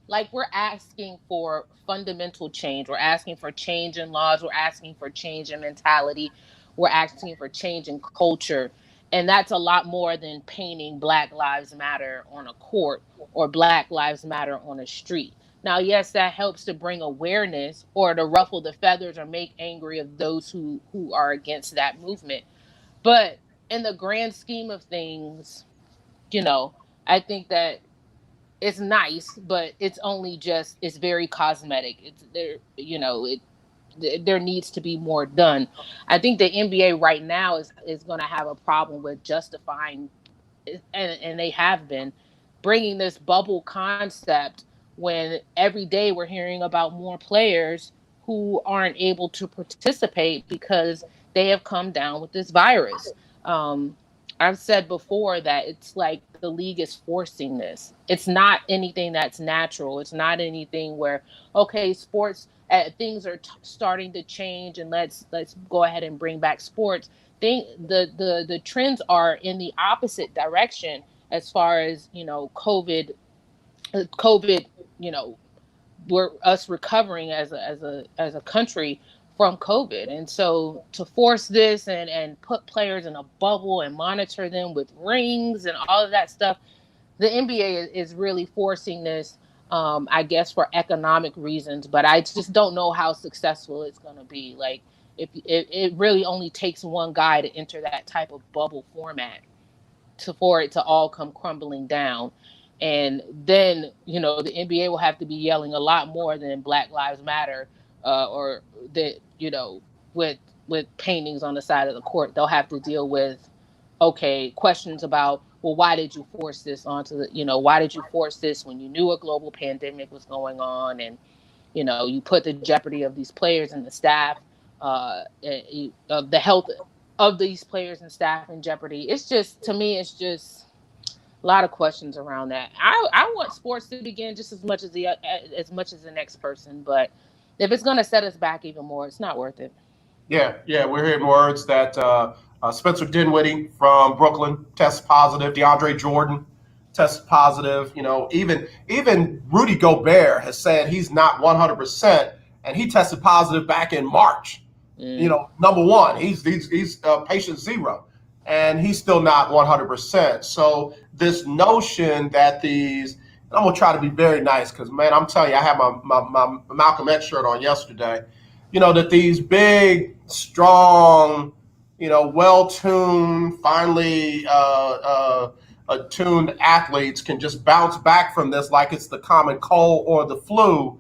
Like, we're asking for fundamental change. We're asking for change in laws. We're asking for change in mentality. We're asking for change in culture. And that's a lot more than painting Black Lives Matter on a court or Black Lives Matter on a street. Now, yes, that helps to bring awareness or to ruffle the feathers or make angry of those who are against that movement. But in the grand scheme of things, you know, I think that it's nice, but it's only just, it's very cosmetic. It's there, you know, there needs to be more done. I think the NBA right now is going to have a problem with justifying, and they have been, bringing this bubble concept when every day we're hearing about more players who aren't able to participate because they have come down with this virus. I've said before that it's like the league is forcing this. It's not anything that's natural. It's not anything where, okay, sports, things are starting to change, and let's go ahead and bring back sports. The trends are in the opposite direction as far as, you know, COVID, you know, we're us recovering as a country from COVID. And so to force this and put players in a bubble and monitor them with rings and all of that stuff, the NBA is really forcing this, I guess, for economic reasons. But I just don't know how successful it's going to be. Like, if it really only takes one guy to enter that type of bubble format for it to all come crumbling down. And then, you know, the NBA will have to be yelling a lot more than Black Lives Matter, or that, you know, with paintings on the side of the court. They'll have to deal with, okay, questions about, well, why did you force this onto the, you know, why did you force this when you knew a global pandemic was going on, and, you know, you put the jeopardy of these players and the staff, of the health of these players and staff in jeopardy. It's just, to me, it's just a lot of questions around that. I want sports to begin just as much as the next person, but if it's going to set us back even more, it's not worth it. Yeah, we're hearing words that Spencer Dinwiddie from Brooklyn tests positive, DeAndre Jordan tests positive. You know, even Rudy Gobert has said he's not 100%, and he tested positive back in March. You know, number one, he's patient zero, and he's still not 100%. So this notion that these, and I'm gonna try to be very nice because, man, I'm telling you, I had my Malcolm X shirt on yesterday. You know, that these big, strong, you know, well-tuned, finely attuned athletes can just bounce back from this like it's the common cold or the flu.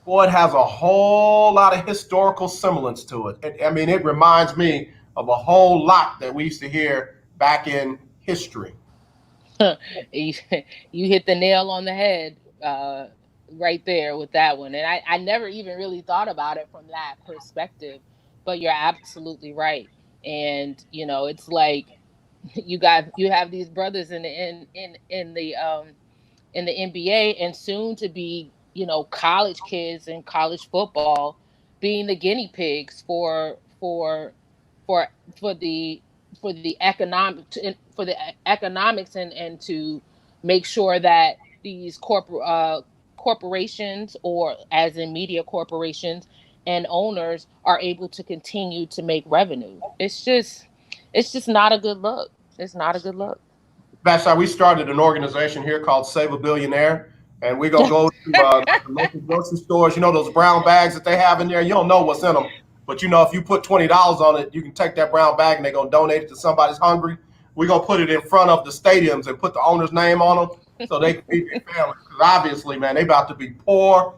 Boy, it has a whole lot of historical semblance to it. I mean, it reminds me of a whole lot that we used to hear back in history. You hit the nail on the head right there with that one. And I never even really thought about it from that perspective, but you're absolutely right. And, you know, it's like you have these brothers in the NBA, and soon to be, you know, college kids in college football being the guinea pigs for the economics and to make sure that these corporations, or as in media corporations and owners, are able to continue to make revenue. It's just not a good look. It's not a good look. Vashti, we started an organization here called Save a Billionaire, and we're gonna go to the local grocery stores. You know those brown bags that they have in there. You don't know what's in them, but you know if you put $20 on it, you can take that brown bag and they're gonna donate it to somebody's hungry. We're gonna put it in front of the stadiums and put the owner's name on them so they can feed their families. Because obviously, man, they about to be poor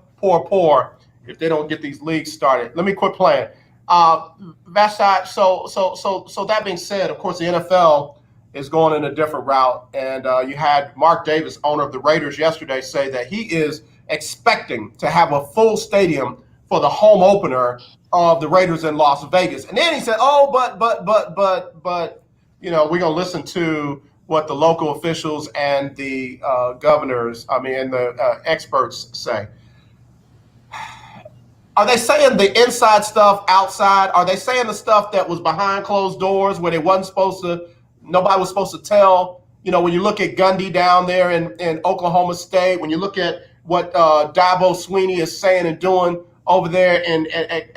if they don't get these leagues started. Let me quit playing. Vashti, so that being said, of course, the NFL is going in a different route. And you had Mark Davis, owner of the Raiders, yesterday say that he is expecting to have a full stadium for the home opener of the Raiders in Las Vegas. And then he said, oh, but we're going to listen to what the local officials and the governors, and the experts say. Are they saying the inside stuff outside? Are they saying the stuff that was behind closed doors where nobody was supposed to tell? When you look at Gundy down there in Oklahoma State, when you look at what Dabo Swinney is saying and doing over there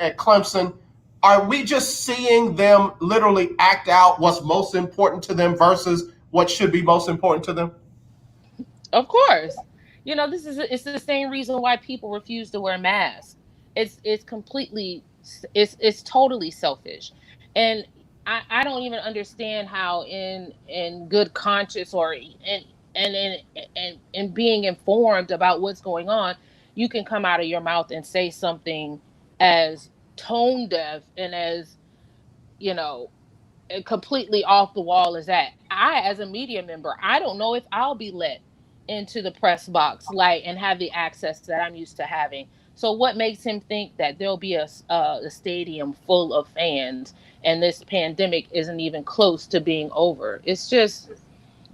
at Clemson, are we just seeing them literally act out what's most important to them versus what should be most important to them? Of course. It's the same reason why people refuse to wear masks. It's completely it's totally selfish. And I don't even understand how in good conscience or in being informed about what's going on, you can come out of your mouth and say something as tone deaf and as, you know, completely off the wall as that. As a media member, I don't know if I'll be let into the press box and have the access that I'm used to having. So what makes him think that there'll be a stadium full of fans and this pandemic isn't even close to being over? It's just,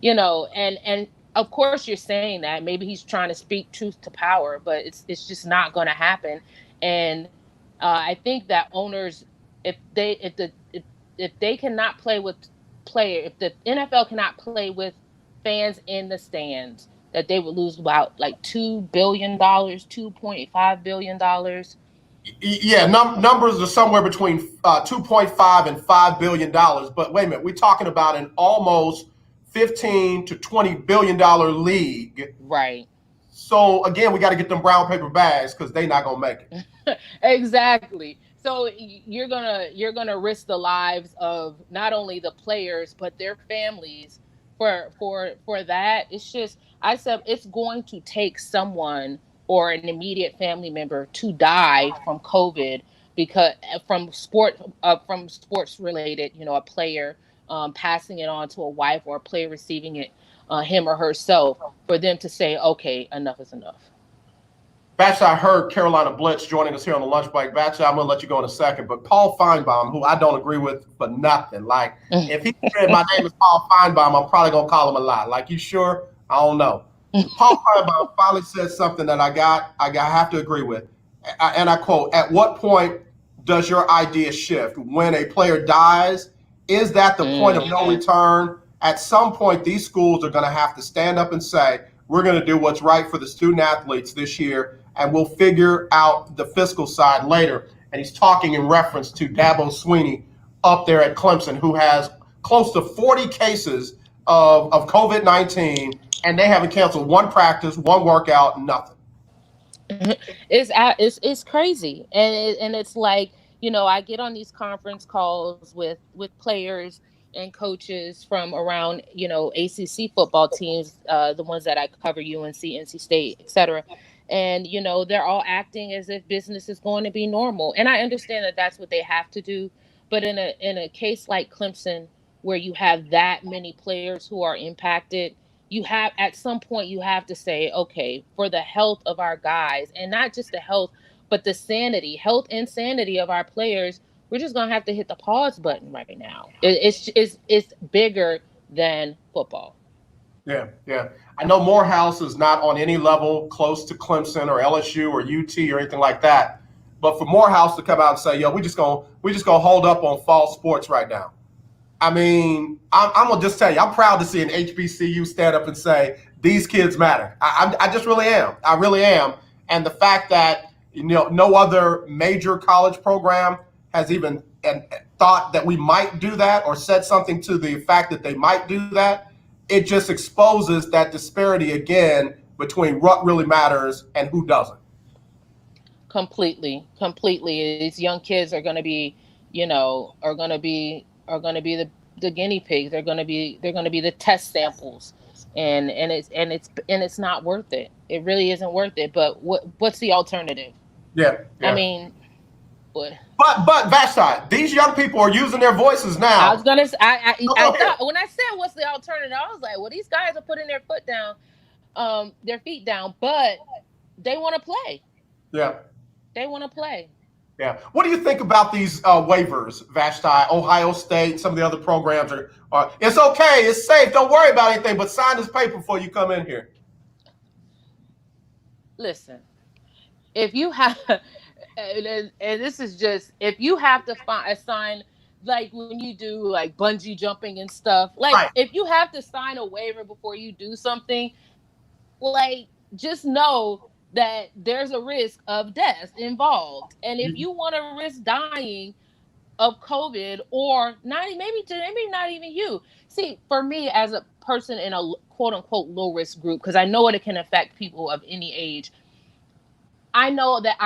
and of course you're saying that maybe he's trying to speak truth to power, but it's just not going to happen. And I think that owners, if they cannot play with if the NFL cannot play with fans in the stands, that they would lose about like $2 billion, $2.5 billion. Yeah, numbers are somewhere between 2.5 and $5 billion. But wait a minute, we're talking about an almost 15 to $20 billion league. Right. So again, we got to get them brown paper bags because they're not gonna make it. Exactly. So you're gonna risk the lives of not only the players but their families for that. It's just, I said, it's going to take someone or an immediate family member to die from COVID because from sports related, a player passing it on to a wife or a player receiving it, him or herself, for them to say, okay, enough is enough. Vashti Hurt, Carolina Blitz, joining us here on the lunch break. Vashti, I'm going to let you go in a second, but Paul Feinbaum, who I don't agree with for nothing, like, if he said my name is Paul Feinbaum, I'm probably going to call him a lie. Like, you sure? I don't know. Paul Feinbaum finally said something that I have to agree with. And I quote, "At what point does your idea shift? When a player dies, is that the point of no return? At some point, these schools are going to have to stand up and say, we're going to do what's right for the student athletes this year, and we'll figure out the fiscal side later." And he's talking in reference to Dabo Swinney up there at Clemson, who has close to 40 cases of COVID-19, and they haven't canceled one practice, one workout, nothing. It's crazy. And it's like, I get on these conference calls with players and coaches from around, ACC football teams, the ones that I cover, UNC, NC State, etc. And, they're all acting as if business is going to be normal. And I understand that that's what they have to do. But in a case like Clemson, where you have that many players who are impacted, at some point you have to say, okay, for the health of our guys, and not just the health, but the health and sanity of our players, we're just going to have to hit the pause button right now. It's bigger than football. Yeah. I know Morehouse is not on any level close to Clemson or LSU or UT or anything like that. But for Morehouse to come out and say, yo, we just gonna hold up on fall sports right now. I mean, I'm gonna just tell you, I'm proud to see an HBCU stand up and say these kids matter. I just really am. I really am. And the fact that no other major college program has even thought that we might do that or said something to the fact that they might do that, it just exposes that disparity again between what really matters and who doesn't. Completely. These young kids are going to be, are going to be the guinea pigs. They're going to be the test samples, and it's not worth it. It really isn't worth it. But what's the alternative? Yeah. I mean, what? But Vashti, these young people are using their voices now. I was gonna. I thought when I said what's the alternative, I was like, well, these guys are putting their feet down, but they want to play. Yeah. They want to play. Yeah. What do you think about these waivers, Vashti? Ohio State, some of the other programs are it's okay, it's safe, don't worry about anything, but sign this paper before you come in here. Listen, if you have, and this is just, if you have to sign, like when you do like bungee jumping and stuff, like Right. if you have to sign a waiver before you do something, like just know that there's a risk of death involved. And if you want to risk dying of COVID or maybe not even you. See, for me as a person in a quote unquote low risk group, because I know it can affect people of any age, I know that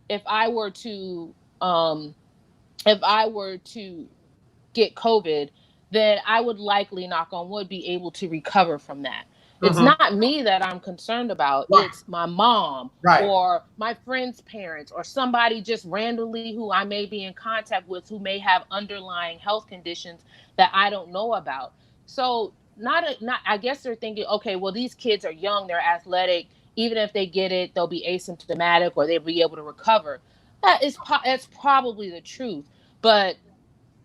if I were to get COVID, then I would likely, knock on wood, be able to recover from that. It's not me that I'm concerned about. Right. It's my mom or my friend's parents or somebody just randomly who I may be in contact with who may have underlying health conditions that I don't know about. So I guess they're thinking, okay, well, these kids are young, they're athletic. Even if they get it, they'll be asymptomatic or they'll be able to recover. That's probably the truth. But,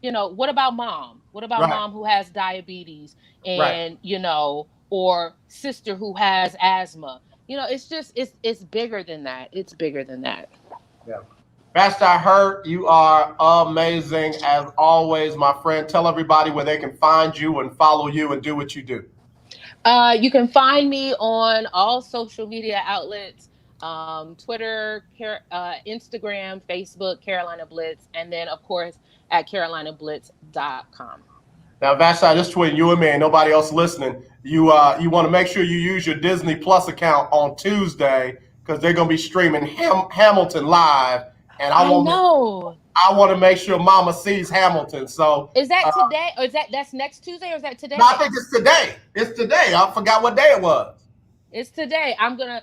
what about mom? What about mom who has diabetes and, or sister who has asthma? It's just, it's bigger than that. It's bigger than that. Yeah. Vashti Hurt, you are amazing as always, my friend. Tell everybody where they can find you and follow you and do what you do. You can find me on all social media outlets, Twitter, Instagram, Facebook, Carolina Blitz, and then, of course, at carolinablitz.com. Now, Vashti, just between you and me and nobody else listening, you want to make sure you use your Disney Plus account on Tuesday because they're going to be streaming Hamilton live. And I want to make sure Mama sees Hamilton. So is that today, or that's next Tuesday, or is that today? No, I think it's today. It's today. I forgot what day it was. It's today. I'm gonna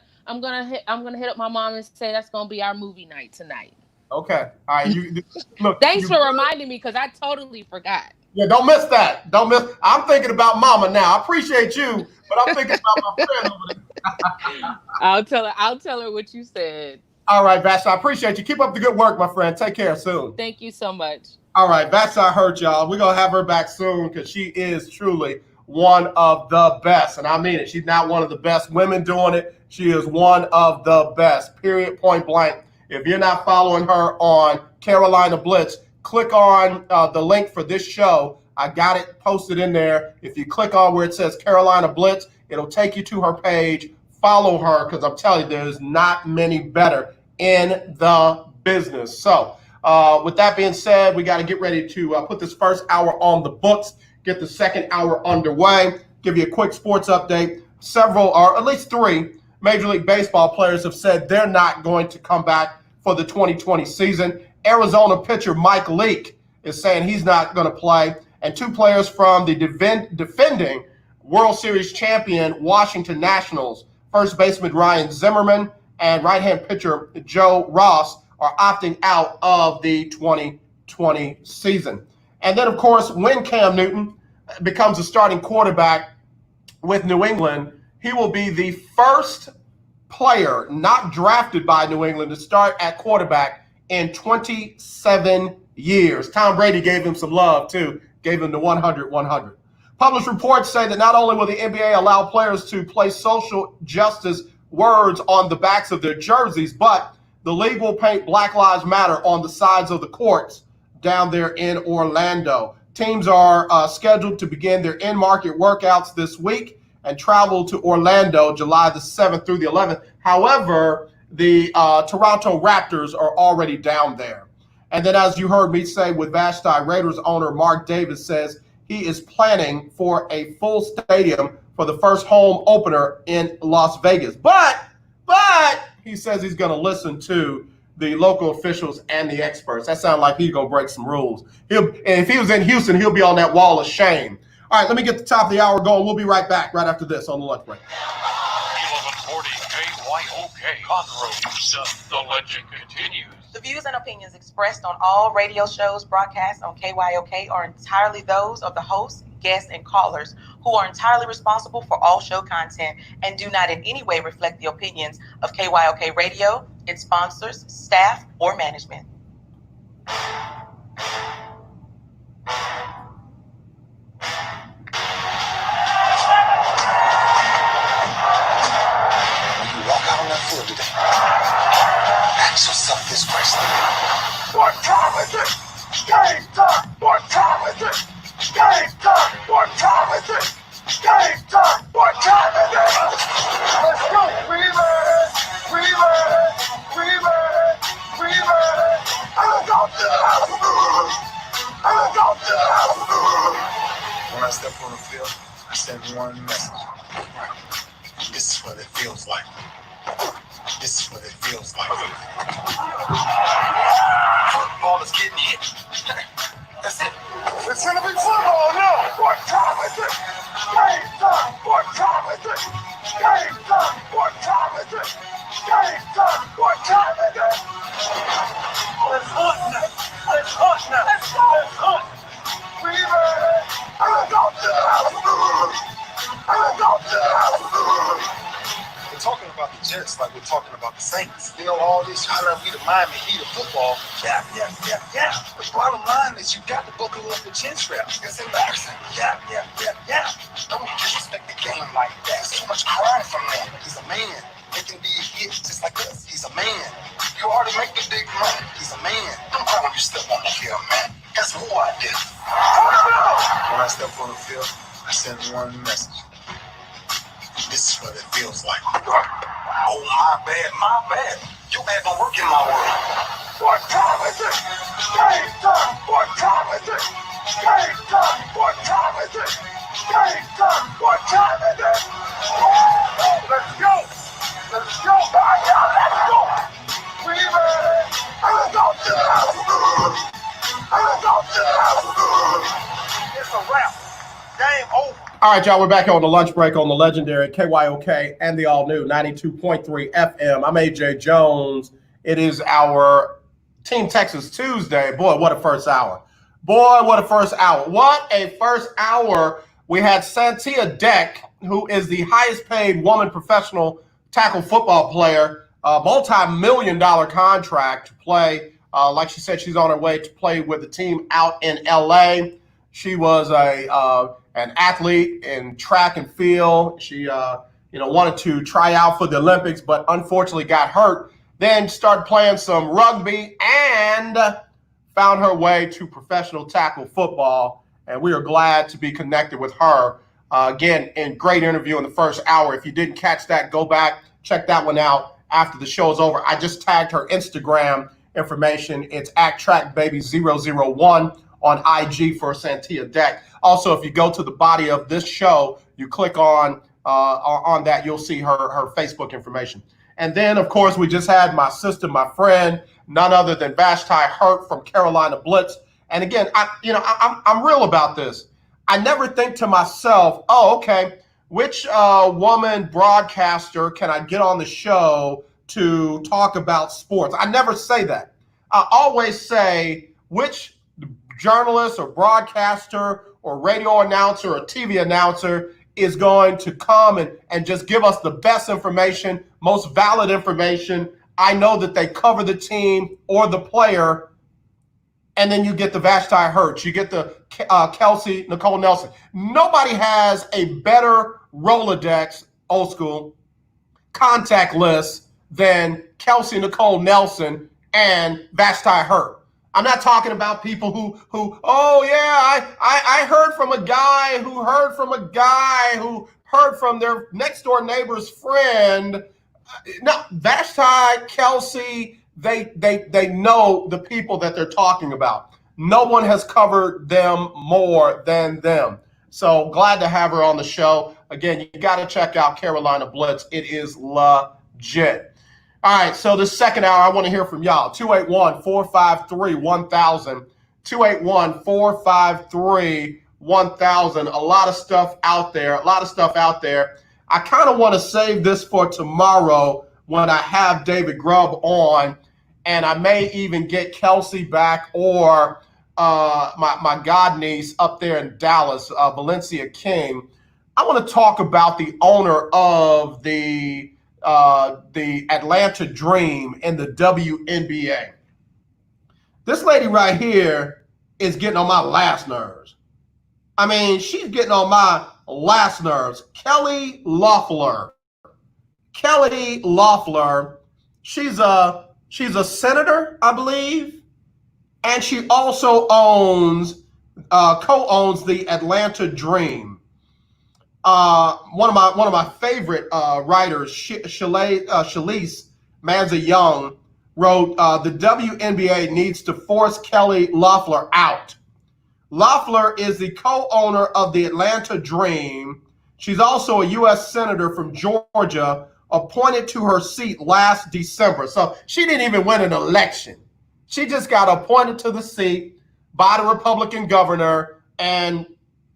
hit up my mom and say that's gonna be our movie night tonight. Okay. All right. Look. Thanks for reminding me because I totally forgot. Yeah, don't miss that. I'm thinking about Mama now. I appreciate you, but I'm thinking about my friend over there. I'll tell her what you said. All right, Vashti, I appreciate you. Keep up the good work, my friend. Take care soon. Thank you so much. All right, Vashti Hurt, y'all. We're going to have her back soon because she is truly one of the best. And I mean it. She's not one of the best women doing it. She is one of the best, period, point blank. If you're not following her on Carolina Blitz, click on the link for this show. I got it posted in there. If you click on where it says Carolina Blitz, it'll take you to her page. Follow her because I'm telling you, there's not many better in the business. So with that being said, we got to get ready to put this first hour on the books, get the second hour underway, give you a quick sports update. Several, or at least 3, Major League Baseball players have said they're not going to come back for the 2020 season. Arizona pitcher Mike Leake is saying he's not going to play. And 2 players from the defending World Series champion Washington Nationals, first baseman Ryan Zimmerman and right-hand pitcher Joe Ross, are opting out of the 2020 season. And then, of course, when Cam Newton becomes a starting quarterback with New England, he will be the first player not drafted by New England to start at quarterback in 27 years. Tom Brady gave him some love, too, gave him the 100-100. Published reports say that not only will the NBA allow players to place social justice words on the backs of their jerseys, but the league will paint Black Lives Matter on the sides of the courts down there in Orlando. Teams are scheduled to begin their in-market workouts this week and travel to Orlando July the 7th through the 11th. However, the Toronto Raptors are already down there. And then, as you heard me say with Vashti, Raiders owner Mark Davis says he is planning for a full stadium for the first home opener in Las Vegas. But he says he's going to listen to the local officials and the experts. That sounds like he's going to break some rules. And if he was in Houston, he'll be on that wall of shame. All right, let me get the top of the hour going. We'll be right back right after this on the lunch break. 1140 KYOK on the road. The legend continues. The views and opinions expressed on all radio shows broadcast on KYOK are entirely those of the host, guests, and callers who are entirely responsible for all show content and do not in any way reflect the opinions of KYOK Radio, its sponsors, staff, or management. Walk out on that floor today. Ask yourself this question. What time is it? Game time. What time is it? Game time. What time is it? Game time. What time is it? Let's go. We ready. We ready. We ready. We ready. Let's go to the house. Let's go to the house. When I step on the field, I send one message. This is what it feels like. This is what it feels like. Football is getting hit. That's it. It's gonna be football now. What time is it? Game time. What time is it? Game time. What time is it? Game time. What time is it? Let's hunt now. Let's hunt now. Let's go. Let's hunt. We ready? Let's go to the house. Let's go to the house. We're talking about the Jets like we're talking about the Saints. You know, all this, how do we the Miami Heat of football? Yeah. The bottom line is you got to buckle up the chin straps. It's embarrassing. Yeah. Don't disrespect the game like that. There's too much crying from that. He's a man. He can be a hit just like us. He's a man. You already make the big money. He's a man. Don't cry when you step on the field, man. That's who I did. When I step on the field, I send one message. This is what it feels like. Oh, my bad. You had no work in my world. What time is it? Game time. What time is it? Game time. What time is it? Game time. What time is it? Let's go. Let's go. Let's go. We ready? Let's go to the house. Let's go to the house. It's a wrap. Game over. All right, y'all, we're back on the lunch break on the legendary KYOK and the all-new 92.3 FM. I'm AJ Jones. It is our Team Texas Tuesday. Boy, what a first hour. What a first hour. We had Santia Deck, who is the highest paid woman professional tackle football player, a multi-million-dollar contract to play. Like she said, she's on her way to play with the team out in L.A. She was an athlete in track and field. She, wanted to try out for the Olympics, but unfortunately got hurt. Then started playing some rugby and found her way to professional tackle football. And we are glad to be connected with her. Again, in great interview in the first hour. If you didn't catch that, go back, check that one out after the show is over. I just tagged her Instagram information. It's @TrackBaby001 on IG for Santia Deck. Also, if you go to the body of this show, you click on that, you'll see her Facebook information. And then, of course, we just had my sister, my friend, none other than Vashti Hurt from Carolina Blitz. And again, I'm real about this. I never think to myself, oh, okay, which woman broadcaster can I get on the show to talk about sports? I never say that. I always say which journalist or broadcaster or radio announcer or TV announcer is going to come and just give us the best information, most valid information. I know that they cover the team or the player, and then you get the Vashti Hurt, you get the Kelsey Nicole Nelson. Nobody has a better Rolodex, old school, contact list than Kelsey Nicole Nelson and Vashti Hurt. I'm not talking about people who oh yeah, I heard from a guy who heard from a guy who heard from their next door neighbor's friend. No, Vashti, Kelsey, they know the people that they're talking about. No one has covered them more than them. So glad to have her on the show. Again, you got to check out Carolina Blitz. It is legit. All right, so this second hour, I want to hear from y'all. 281-453-1000. 281-453-1000. A lot of stuff out there. I kind of want to save this for tomorrow when I have David Grubb on, and I may even get Kelsey back or my god niece up there in Dallas, Valencia King. I want to talk about the owner of the Atlanta Dream in the WNBA. This lady right here is getting on my last nerves. I mean, she's getting on my last nerves. Kelly Loeffler. Kelly Loeffler. She's a senator, I believe, and she also co-owns the Atlanta Dream. One of my favorite writers, Shalise Manza Young, wrote, the WNBA needs to force Kelly Loeffler out. Loeffler is the co-owner of the Atlanta Dream. She's also a U.S. Senator from Georgia, appointed to her seat last December. So she didn't even win an election. She just got appointed to the seat by the Republican governor. And,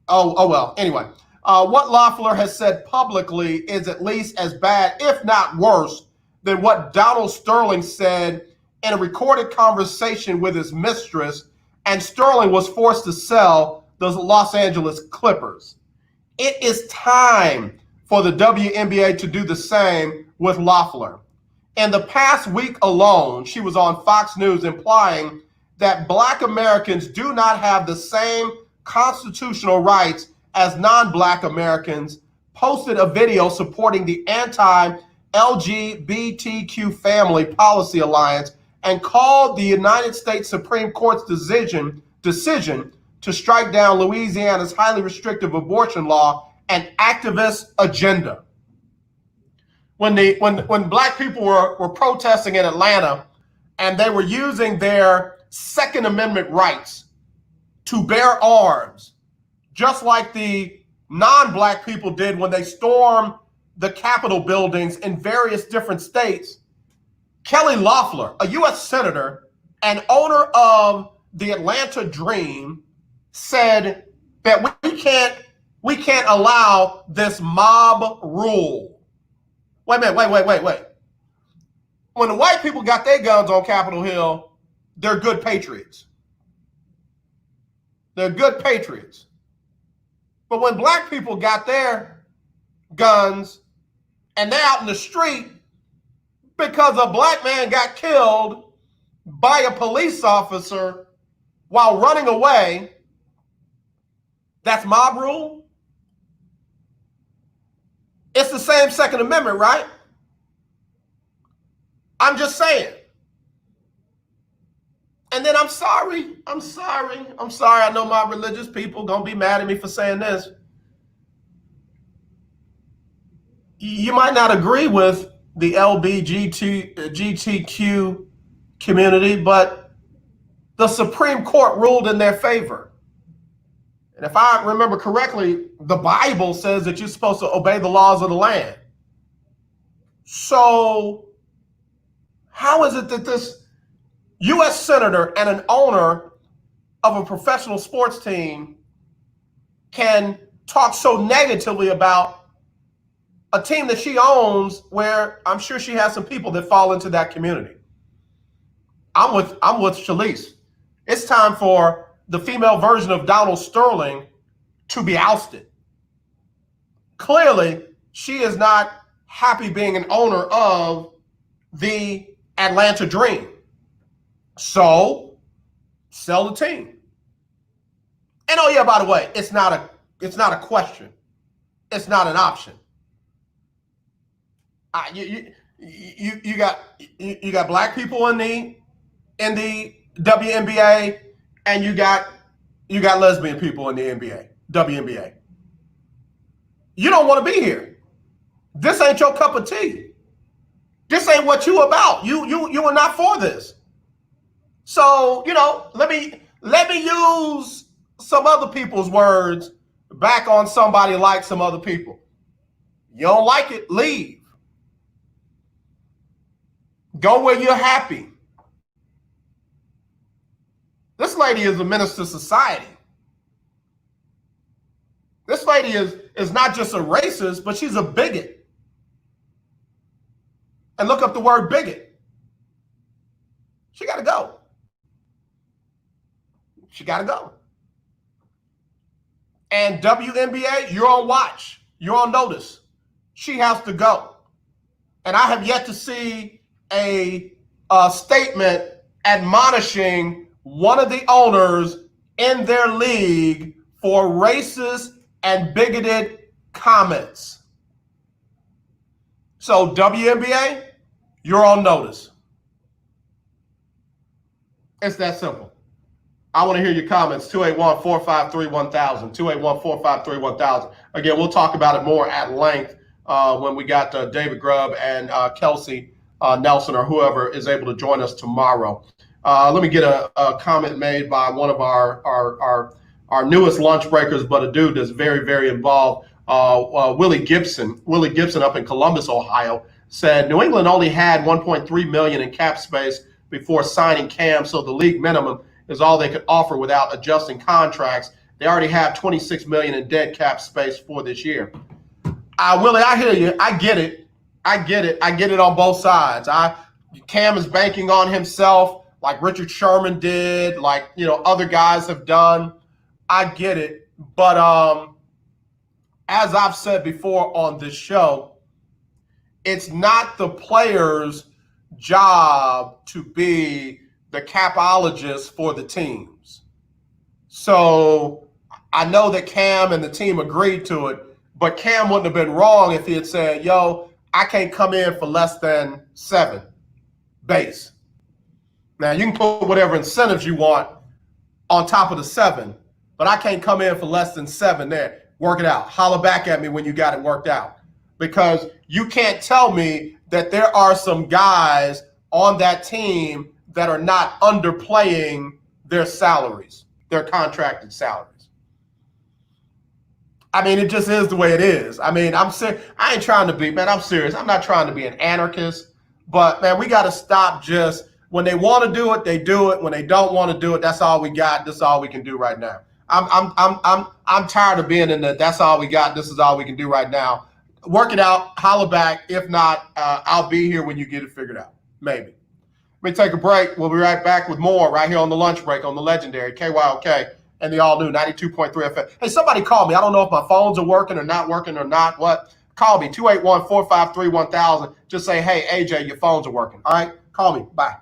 oh well, anyway. What Loeffler has said publicly is at least as bad, if not worse, than what Donald Sterling said in a recorded conversation with his mistress, and Sterling was forced to sell the Los Angeles Clippers. It is time for the WNBA to do the same with Loeffler. In the past week alone, she was on Fox News implying that Black Americans do not have the same constitutional rights as non-Black Americans, posted a video supporting the anti-LGBTQ Family Policy Alliance, and called the United States Supreme Court's decision to strike down Louisiana's highly restrictive abortion law an activist agenda. When Black people were protesting in Atlanta, and they were using their Second Amendment rights to bear arms, just like the non-Black people did when they stormed the Capitol buildings in various different states, Kelly Loeffler, a U.S. Senator and owner of the Atlanta Dream, said that we can't allow this mob rule. Wait. When the white people got their guns on Capitol Hill, they're good patriots. They're good patriots. But when Black people got their guns and they're out in the street because a Black man got killed by a police officer while running away, that's mob rule? It's the same Second Amendment, right? I'm just saying. And then I'm sorry. I know my religious people gonna be mad at me for saying this. You might not agree with the LGBTQ community, but the Supreme Court ruled in their favor. And if I remember correctly, the Bible says that you're supposed to obey the laws of the land. So how is it that this U.S. Senator and an owner of a professional sports team can talk so negatively about a team that she owns, where I'm sure she has some people that fall into that community? I'm with Shalise. It's time for the female version of Donald Sterling to be ousted. Clearly, she is not happy being an owner of the Atlanta Dream. So, sell the team. And oh yeah, by the way, it's not a question. It's not an option. You got Black people in the WNBA, and you got lesbian people in the WNBA. You don't want to be here. This ain't your cup of tea. This ain't what you about. You are not for this. So, let me use some other people's words back on somebody like some other people. You don't like it, leave. Go where you're happy. This lady is a menace to society. This lady is not just a racist, but she's a bigot. And look up the word bigot. She got to go. She got to go. And WNBA, you're on watch. You're on notice. She has to go. And I have yet to see a statement admonishing one of the owners in their league for racist and bigoted comments. So WNBA, you're on notice. It's that simple. I want to hear your comments, 281-453-1000, 281-453-1000. Again, we'll talk about it more at length when we got David Grubb and Kelsey Nelson or whoever is able to join us tomorrow. Let me get a comment made by one of our newest lunch breakers, but a dude that's very, very involved. Willie Gibson up in Columbus, Ohio, said New England only had $1.3 million in cap space before signing Cam, so the league minimum is all they could offer without adjusting contracts. They already have $26 million in dead cap space for this year. Willie, I hear you. I get it. I get it on both sides. Cam is banking on himself like Richard Sherman did, like other guys have done. I get it. But as I've said before on this show, it's not the player's job to be the capologist for the teams. So I know that Cam and the team agreed to it, but Cam wouldn't have been wrong if he had said, yo, I can't come in for less than 7 base. Now, you can put whatever incentives you want on top of the 7, but I can't come in for less than 7 there. Work it out. Holler back at me when you got it worked out. Because you can't tell me that there are some guys on that team that are not underplaying their salaries, their contracted salaries. I mean, it just is the way it is. I mean, I ain't trying to be, man, I'm serious. I'm not trying to be an anarchist, but man, we got to stop just, when they want to do it, they do it. When they don't want to do it, that's all we got. This is all we can do right now. I'm tired of being in the, that's all we got. This is all we can do right now. Work it out, holler back. If not, I'll be here when you get it figured out. Maybe. Let me take a break. We'll be right back with more right here on the lunch break on the legendary KYOK and the all new 92.3 FM. Hey, somebody call me. I don't know if my phones are working or not. What? Call me, 281-453-1000. Just say, hey, AJ, your phones are working. All right? Call me. Bye.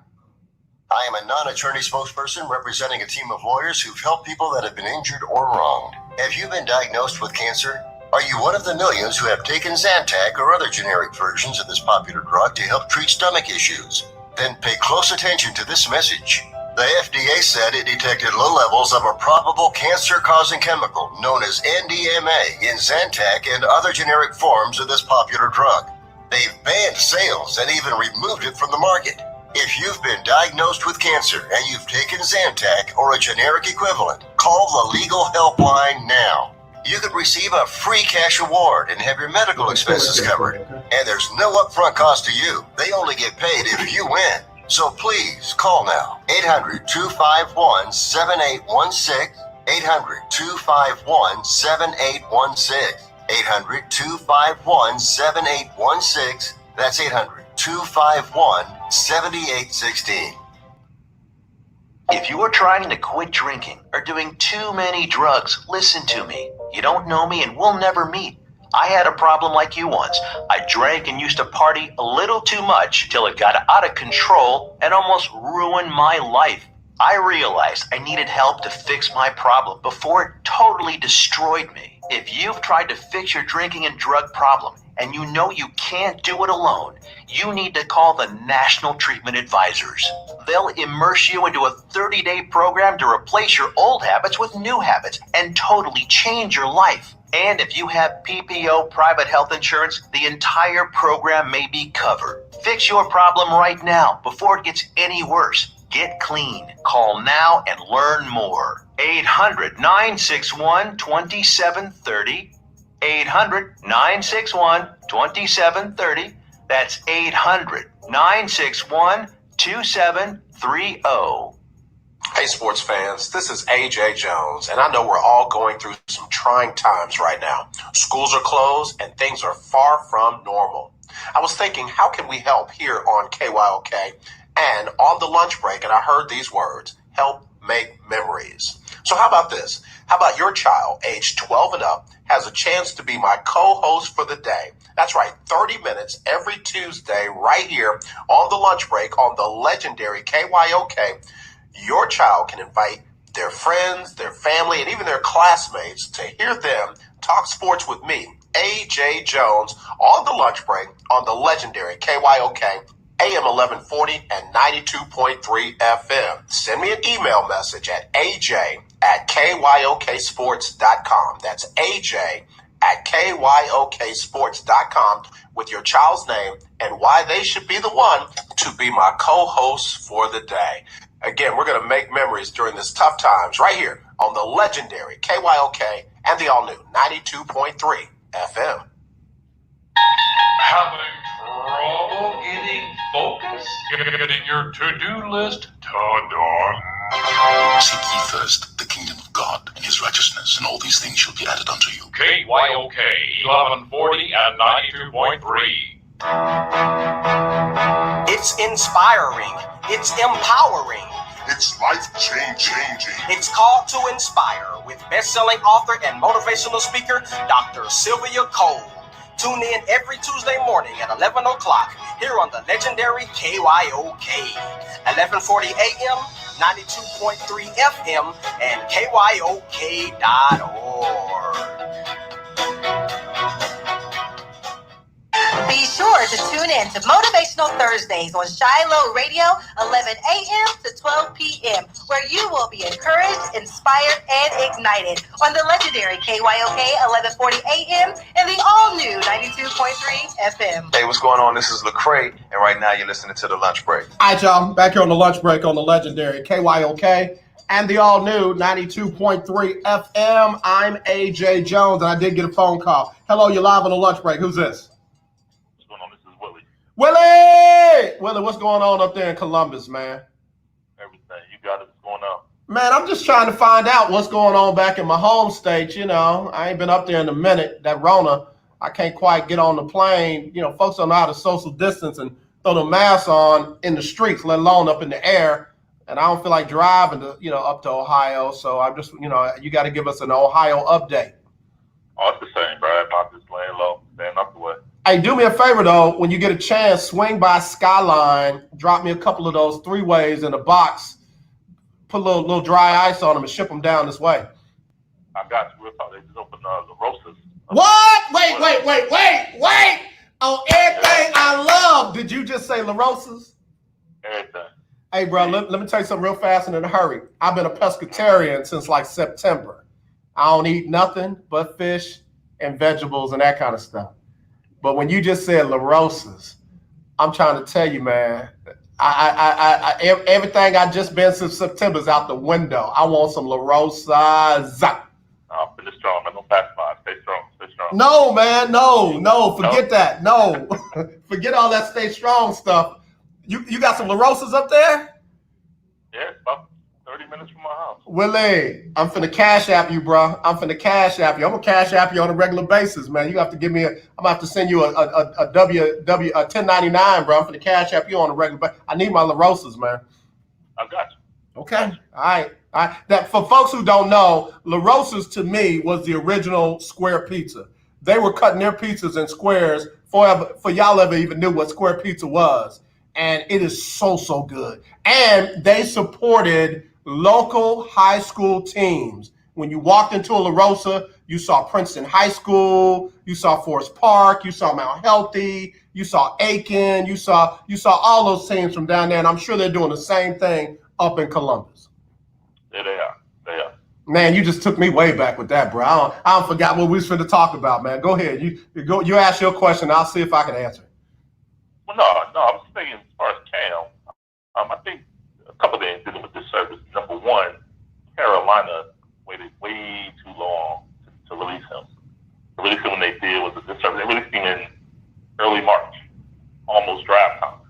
I am a non-attorney spokesperson representing a team of lawyers who've helped people that have been injured or wronged. Have you been diagnosed with cancer? Are you one of the millions who have taken Zantac or other generic versions of this popular drug to help treat stomach issues? Then pay close attention to this message. The FDA said it detected low levels of a probable cancer-causing chemical known as NDMA in Zantac and other generic forms of this popular drug. They've banned sales and even removed it from the market. If you've been diagnosed with cancer and you've taken Zantac or a generic equivalent, call the legal helpline now. You could receive a free cash award and have your medical expenses covered. And there's no upfront cost to you. They only get paid if you win. So please call now. 800-251-7816. 800-251-7816. 800-251-7816. That's 800-251-7816. If you are trying to quit drinking or doing too many drugs, listen to me. You don't know me and we'll never meet. I had a problem like you once. I drank and used to party a little too much till it got out of control and almost ruined my life. I realized I needed help to fix my problem before it totally destroyed me. If you've tried to fix your drinking and drug problem and you know you can't do it alone, you need to call the National Treatment Advisors. They'll immerse you into a 30-day program to replace your old habits with new habits and totally change your life. And if you have PPO private health insurance, the entire program may be covered. Fix your problem right now before it gets any worse. Get clean. Call now and learn more. 800-961-2730. 800-961-2730. That's 800-961-2730. Hey, sports fans, this is AJ Jones, and I know we're all going through some trying times right now. Schools are closed, and things are far from normal. I was thinking, how can we help here on KYOK and on the lunch break, and I heard these words, help make memories. So how about this? How about your child, age 12 and up, has a chance to be my co-host for the day? That's right, 30 minutes every Tuesday right here on the lunch break on the legendary KYOK. Your child can invite their friends, their family, and even their classmates to hear them talk sports with me, AJ Jones, on the lunch break on the legendary KYOK AM 1140 and 92.3 FM. Send me an email message at aj@kyoksports.com. That's aj@kyoksports.com with your child's name and why they should be the one to be my co-host for the day. Again, we're going to make memories during this tough times right here on the legendary KYOK and the all-new 92.3 FM. Having trouble getting focused? Getting your to-do list done? Seek ye first the kingdom of God and his righteousness, and all these things shall be added unto you. KYOK 1140 and 92.3. It's inspiring. It's empowering. It's life-changing. It's called to inspire with best-selling author and motivational speaker, Dr. Sylvia Cole. Tune in every Tuesday morning at 11 o'clock here on the legendary KYOK, 1140 AM, 92.3 FM, and KYOK.org. Be sure to tune in to Motivational Thursdays on Shiloh Radio, 11 a.m. to 12 p.m., where you will be encouraged, inspired, and ignited on the legendary KYOK 1140 a.m. and the all-new 92.3 FM. Hey, what's going on? This is Lecrae, and right now you're listening to The Lunch Break. All right, y'all. Back here on the lunch break on the legendary KYOK and the all-new 92.3 FM. I'm AJ Jones, and I did get a phone call. Hello, you're live on the lunch break. Who's this? Willie, what's going on up there in Columbus, man? Everything. You got it. What's going on? Man, I'm just trying to find out what's going on back in my home state. You know, I ain't been up there in a minute. That Rona, I can't quite get on the plane. You know, folks don't know how to social distance and throw the mask on in the streets, let alone up in the air. And I don't feel like driving to, up to Ohio. So I'm just, you got to give us an Ohio update. Oh, it's the same, bro. I'm just laying low, staying up the way. Hey, do me a favor, though. When you get a chance, swing by Skyline, drop me a couple of those 3-ways in a box, put a little dry ice on them, and ship them down this way. I got you. Real talk. They just opened the roasters. What? Wait. On everything I love. Did you just say La Rosa's? Everything. Hey, bro, let me tell you something real fast and in a hurry. I've been a pescatarian since like September. I don't eat nothing but fish and vegetables and that kind of stuff. But when you just said La Rosa's, I'm trying to tell you, man, I everything I just been since September is out the window. I want some La Rosa's. I'm finish strong, man. Don't pass by. Stay strong. No, man, no. Forget that. No, forget all that stay strong stuff. You got some La Rosa's up there? Yeah, it's about 30 minutes from my house. Willie, I'm finna cash app you, bro. I'm finna cash app you. I'm gonna cash app you on a regular basis, man. You have to give me I'm gonna have to send you a 1099, bro. I'm finna cash app you on a regular basis. I need my La Rosa's, man. I got you. Okay. All right. That for folks who don't know, La Rosa's to me was the original square pizza. They were cutting their pizzas in squares for y'all ever even knew what square pizza was. And it is so good. And they supported local high school teams. When you walked into a La Rosa, you saw Princeton High School, you saw Forest Park, you saw Mount Healthy, you saw Aiken, you saw all those teams from down there. And I'm sure they're doing the same thing up in Columbus. Yeah, they are. Man, you just took me way back with that, bro. I don't forgot what we was finna talk about, man. Go ahead. You ask your question. I'll see if I can answer. Well, no. I was thinking as far as Cam, I think a couple of things dealing with this service. Number one, Carolina waited way too long to release him. To release him when they did was a disservice. They released him in early March, almost draft time.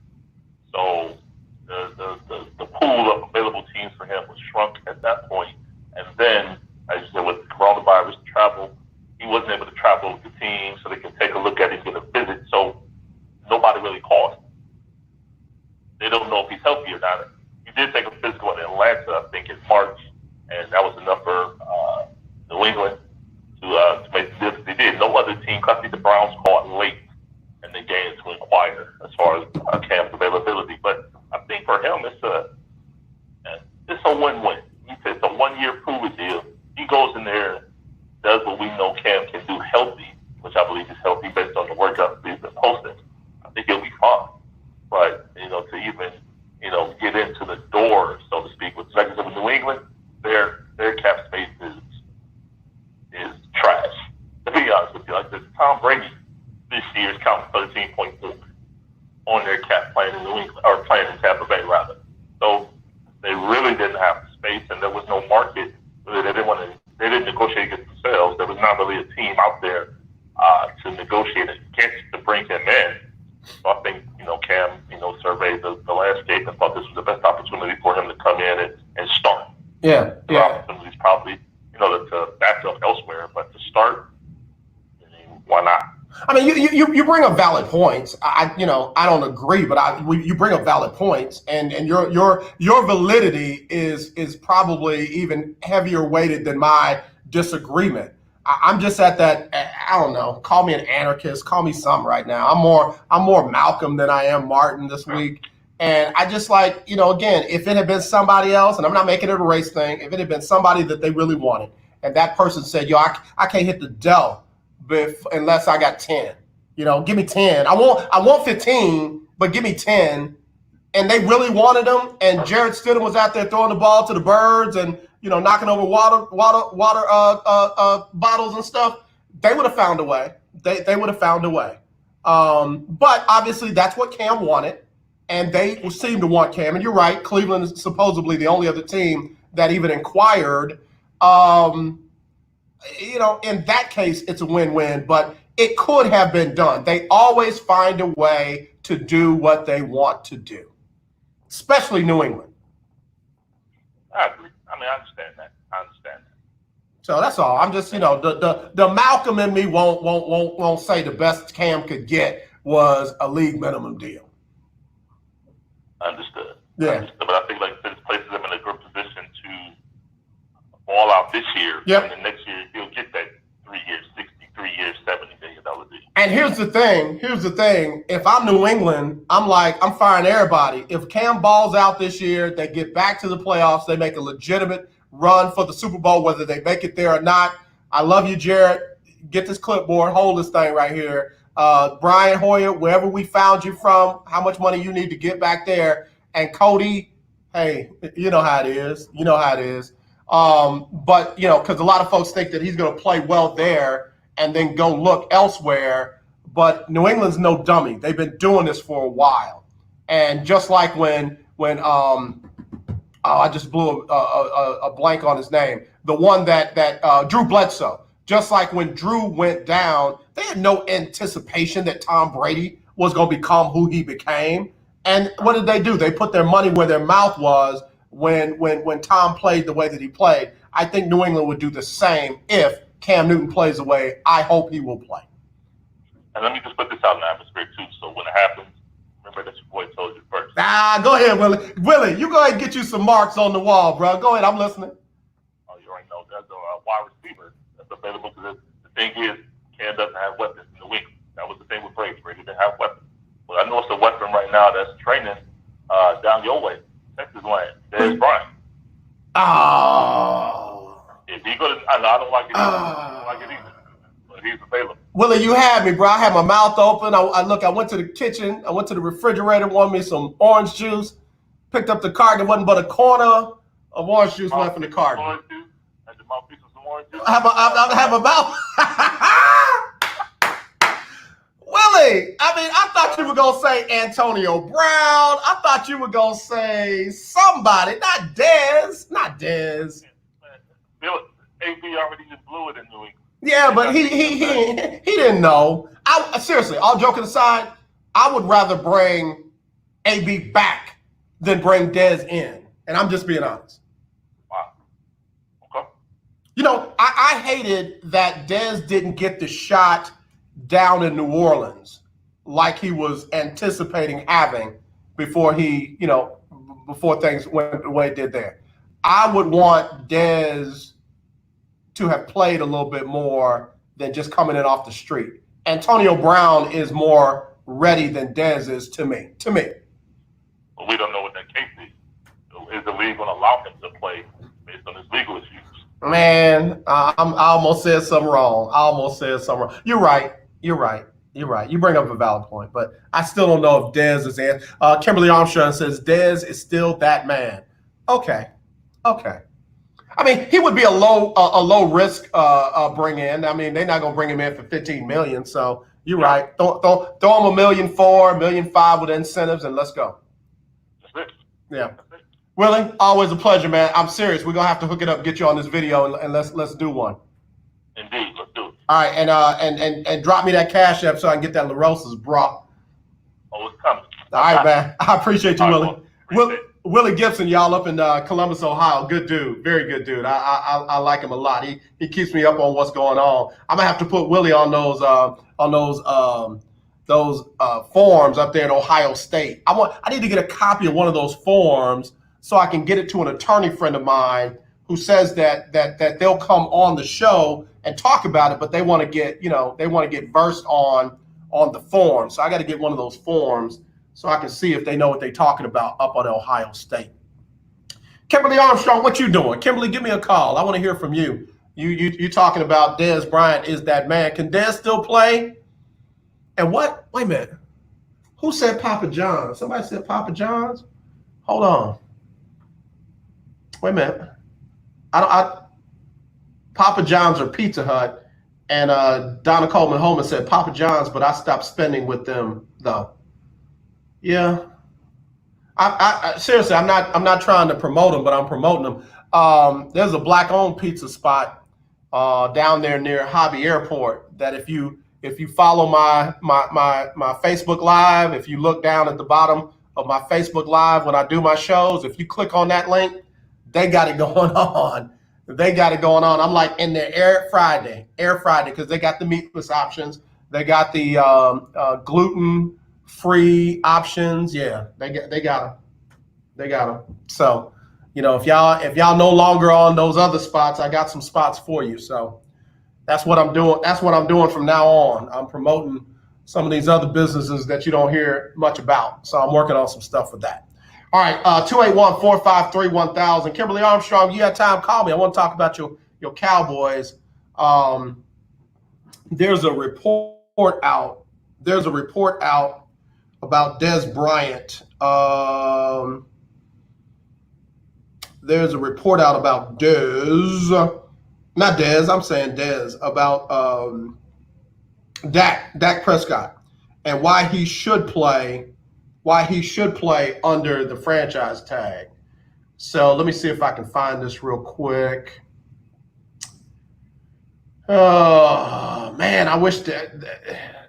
So the pool of available teams for him was shrunk at that point. And then, as you said, with coronavirus travel, he wasn't able to travel with the team so they can take a look at him, get a visit. So nobody really called him. They don't know if he's healthy or not. He did take a physical in Atlanta, I think in March. a win-win. He said it's a 1-year prove-it deal. He goes in there, does what we know Cam can do healthy, which I believe is healthy based on the workouts he's been posting. I think he'll be fine. But, to even, get into the door, so to speak, with Texas of New England, their cap space is trash. To be honest with you, like this, Tom Brady this year is counting 13.4 on their cap playing in New England, or playing in Tampa Bay rather. So they really didn't have the space, and there was no market. They didn't negotiate against themselves. There was not really a team out there to negotiate against to bring him in. So I think, Cam, surveyed the landscape and thought this was the best opportunity for him to come in and start. Yeah. Opportunities probably, to back up elsewhere, but to start, why not? I mean, you bring up valid points. I don't agree, but you bring up valid points, and your validity is probably even heavier weighted than my disagreement. I'm just at that. I don't know. Call me an anarchist. Call me something right now. I'm more Malcolm than I am Martin this week, and I just like again, if it had been somebody else, and I'm not making it a race thing. If it had been somebody that they really wanted, and that person said, I can't hit the Dell unless I got 10. Give me 10. I want 15, but give me 10. And they really wanted him. And Jarrett Stidham was out there throwing the ball to the birds and knocking over water bottles and stuff. They would have found a way. They would have found a way. But obviously that's what Cam wanted, and they seem to want Cam. And you're right. Cleveland is supposedly the only other team that even inquired. In that case, it's a win-win, but it could have been done. They always find a way to do what they want to do, especially New England. I agree. I mean, I understand that. So that's all. I'm just, the Malcolm in me won't say the best Cam could get was a league minimum deal. Understood. Yeah. But I think this places him in a good position to ball out this year, and then next year he'll get that 3 years, 63 years, $70 million deal. And here's the thing. If I'm New England, I'm firing everybody. If Cam balls out this year, they get back to the playoffs, they make a legitimate run for the Super Bowl, whether they make it there or not. I love you, Jarrett. Get this clipboard, hold this thing right here. Brian Hoyer, wherever we found you from, how much money you need to get back there. And Cody, hey, you know how it is. But because a lot of folks think that he's going to play well there and then go look elsewhere. But New England's no dummy. They've been doing this for a while. And just like when I just blew a blank on his name, the one that Drew Bledsoe. Just like when Drew went down, they had no anticipation that Tom Brady was going to become who he became. And what did they do? They put their money where their mouth was. When Tom played the way that he played. I think New England would do the same if Cam Newton plays the way I hope he will play. And let me just put this out in the atmosphere too. So when it happens, remember that your boy told you first. Go ahead, Willie. Willie, you go ahead and get you some marks on the wall, bro. Go ahead, I'm listening. Oh, you already know there's a wide receiver that's available. Because the thing is, Cam doesn't have weapons in New England. That was the thing with Brady. Brady didn't have weapons. But I know it's a weapon right now that's training down your way. Texas land. There's Brian. Oh. If he goes, I don't like it either. But he's available. Willie, you had me, bro. I had my mouth open. I went to the kitchen. I went to the refrigerator, wanted me some orange juice. Picked up the carton. There wasn't but a corner of orange juice left in the carton. Orange juice? Had your mouthpiece of some orange juice? I have a mouth. Willie, I thought you were going to say Antonio Brown. I thought you were going to say somebody, not Dez. AB already just blew it in New England. Yeah, but he didn't know. Seriously, all joking aside, I would rather bring AB back than bring Dez in. And I'm just being honest. Wow. Okay. I hated that Dez didn't get the shot down in New Orleans like he was anticipating having before before things went the way it did there. I would want Dez to have played a little bit more than just coming in off the street. Antonio Brown is more ready than Dez is to me. Well, we don't know what that case is. Is the league they're going to allow him to play based on his legal issues. Man, I almost said something wrong. You're right. You bring up a valid point, but I still don't know if Dez is in. Kimberly Armstrong says Dez is still that man. Okay. I mean, he would be a low risk bring in. I mean, they're not going to bring him in for $15 million. So you're right. Throw him $1.4 million, $1.5 million with incentives, and let's go. That's it. Yeah. Willie, always a pleasure, man. I'm serious. We're gonna have to hook it up, get you on this video, and let's do one. Indeed, let's do it. All right, and drop me that Cash App so I can get that LaRosa's brought. Oh, it's coming. All right, man. I appreciate you, Willie. Appreciate it. Willie Gibson, y'all up in Columbus, Ohio. Good dude, very good dude. I like him a lot. He keeps me up on what's going on. I'm gonna have to put Willie on those forms up there at Ohio State. I need to get a copy of one of those forms so I can get it to an attorney friend of mine who says that they'll come on the show and talk about it, but they want to get versed on the form. So I got to get one of those forms so I can see if they know what they're talking about up on Ohio State. Kimberly Armstrong, what you doing? Kimberly, give me a call. I want to hear from you. You talking about Dez Bryant is that man. Can Dez still play? And what? Wait a minute. Who said Papa John's? Somebody said Papa John's? Hold on. Wait a minute. Papa John's or Pizza Hut, and Donna Coleman Holman said Papa John's, but I stopped spending with them though. Yeah. I seriously, I'm not trying to promote them, but I'm promoting them. There's a black-owned pizza spot down there near Hobby Airport that if you follow my Facebook Live, if you look down at the bottom of my Facebook Live when I do my shows, if you click on that link, they got it going on. I'm like in there Air Friday, because they got the meatless options. They got the gluten-free options. Yeah, they got them. So, if y'all no longer on those other spots, I got some spots for you. So that's what I'm doing. That's what I'm doing from now on. I'm promoting some of these other businesses that you don't hear much about. So I'm working on some stuff with that. All right, 281-453-1000. Kimberly Armstrong, you got time? Call me. I want to talk about your Cowboys. There's a report out about Dez Bryant. There's a report out about about Dak Prescott and why he should play under the franchise tag. So let me see if I can find this real quick. Oh man, I wish that.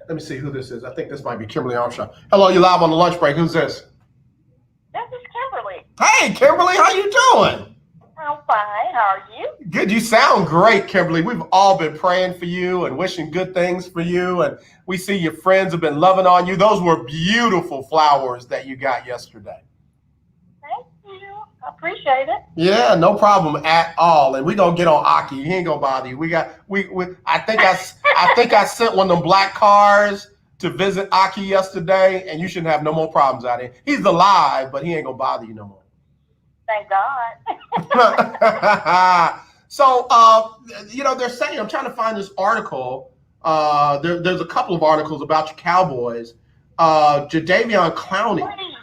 Let me see who this is. I think this might be Kimberly Armstrong. Hello, you live on the lunch break. Who's this? This is Kimberly. Hey, Kimberly, how you doing? I'm fine. How are you? Good. You sound great, Kimberly. We've all been praying for you and wishing good things for you. And we see your friends have been loving on you. Those were beautiful flowers that you got yesterday. Thank you. I appreciate it. Yeah, no problem at all. And we're gonna get on Aki. He ain't gonna bother you. I think I sent one of them black cars to visit Aki yesterday, and you shouldn't have no more problems out here. He's alive, but he ain't gonna bother you no more. Thank God. So, they're saying, I'm trying to find this article. There's a couple of articles about your Cowboys. Jadeveon Clowney. Please.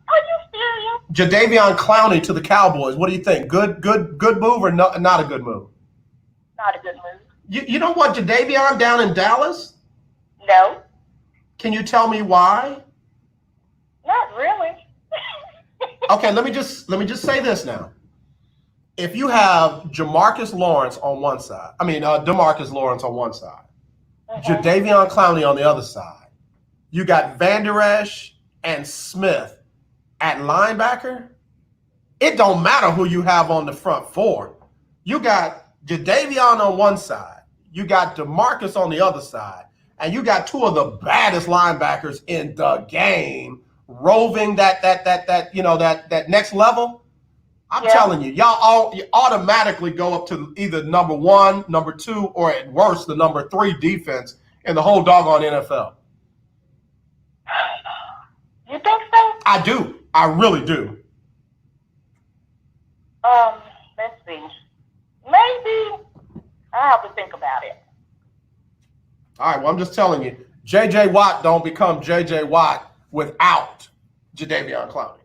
Are you serious? Jadeveon Clowney to the Cowboys. What do you think? Good move or not a good move? Not a good move. You don't want Jadeveon down in Dallas? No. Can you tell me why? Not really. Okay, let me just say this now. If you have DeMarcus Lawrence on one side, Jadeveon Clowney on the other side, you got Van Der Esch and Smith at linebacker, it don't matter who you have on the front four. You got Jadeveon on one side, you got DeMarcus on the other side, and you got two of the baddest linebackers in the game roving that next level. I'm telling you, you automatically go up to either number 1, number 2, or at worst the number 3 defense in the whole doggone NFL. You think so? I do. I really do. Let's see. Maybe I have to think about it. All right, well, I'm just telling you, J.J. Watt don't become J.J. Watt without Jadeveon Clowney.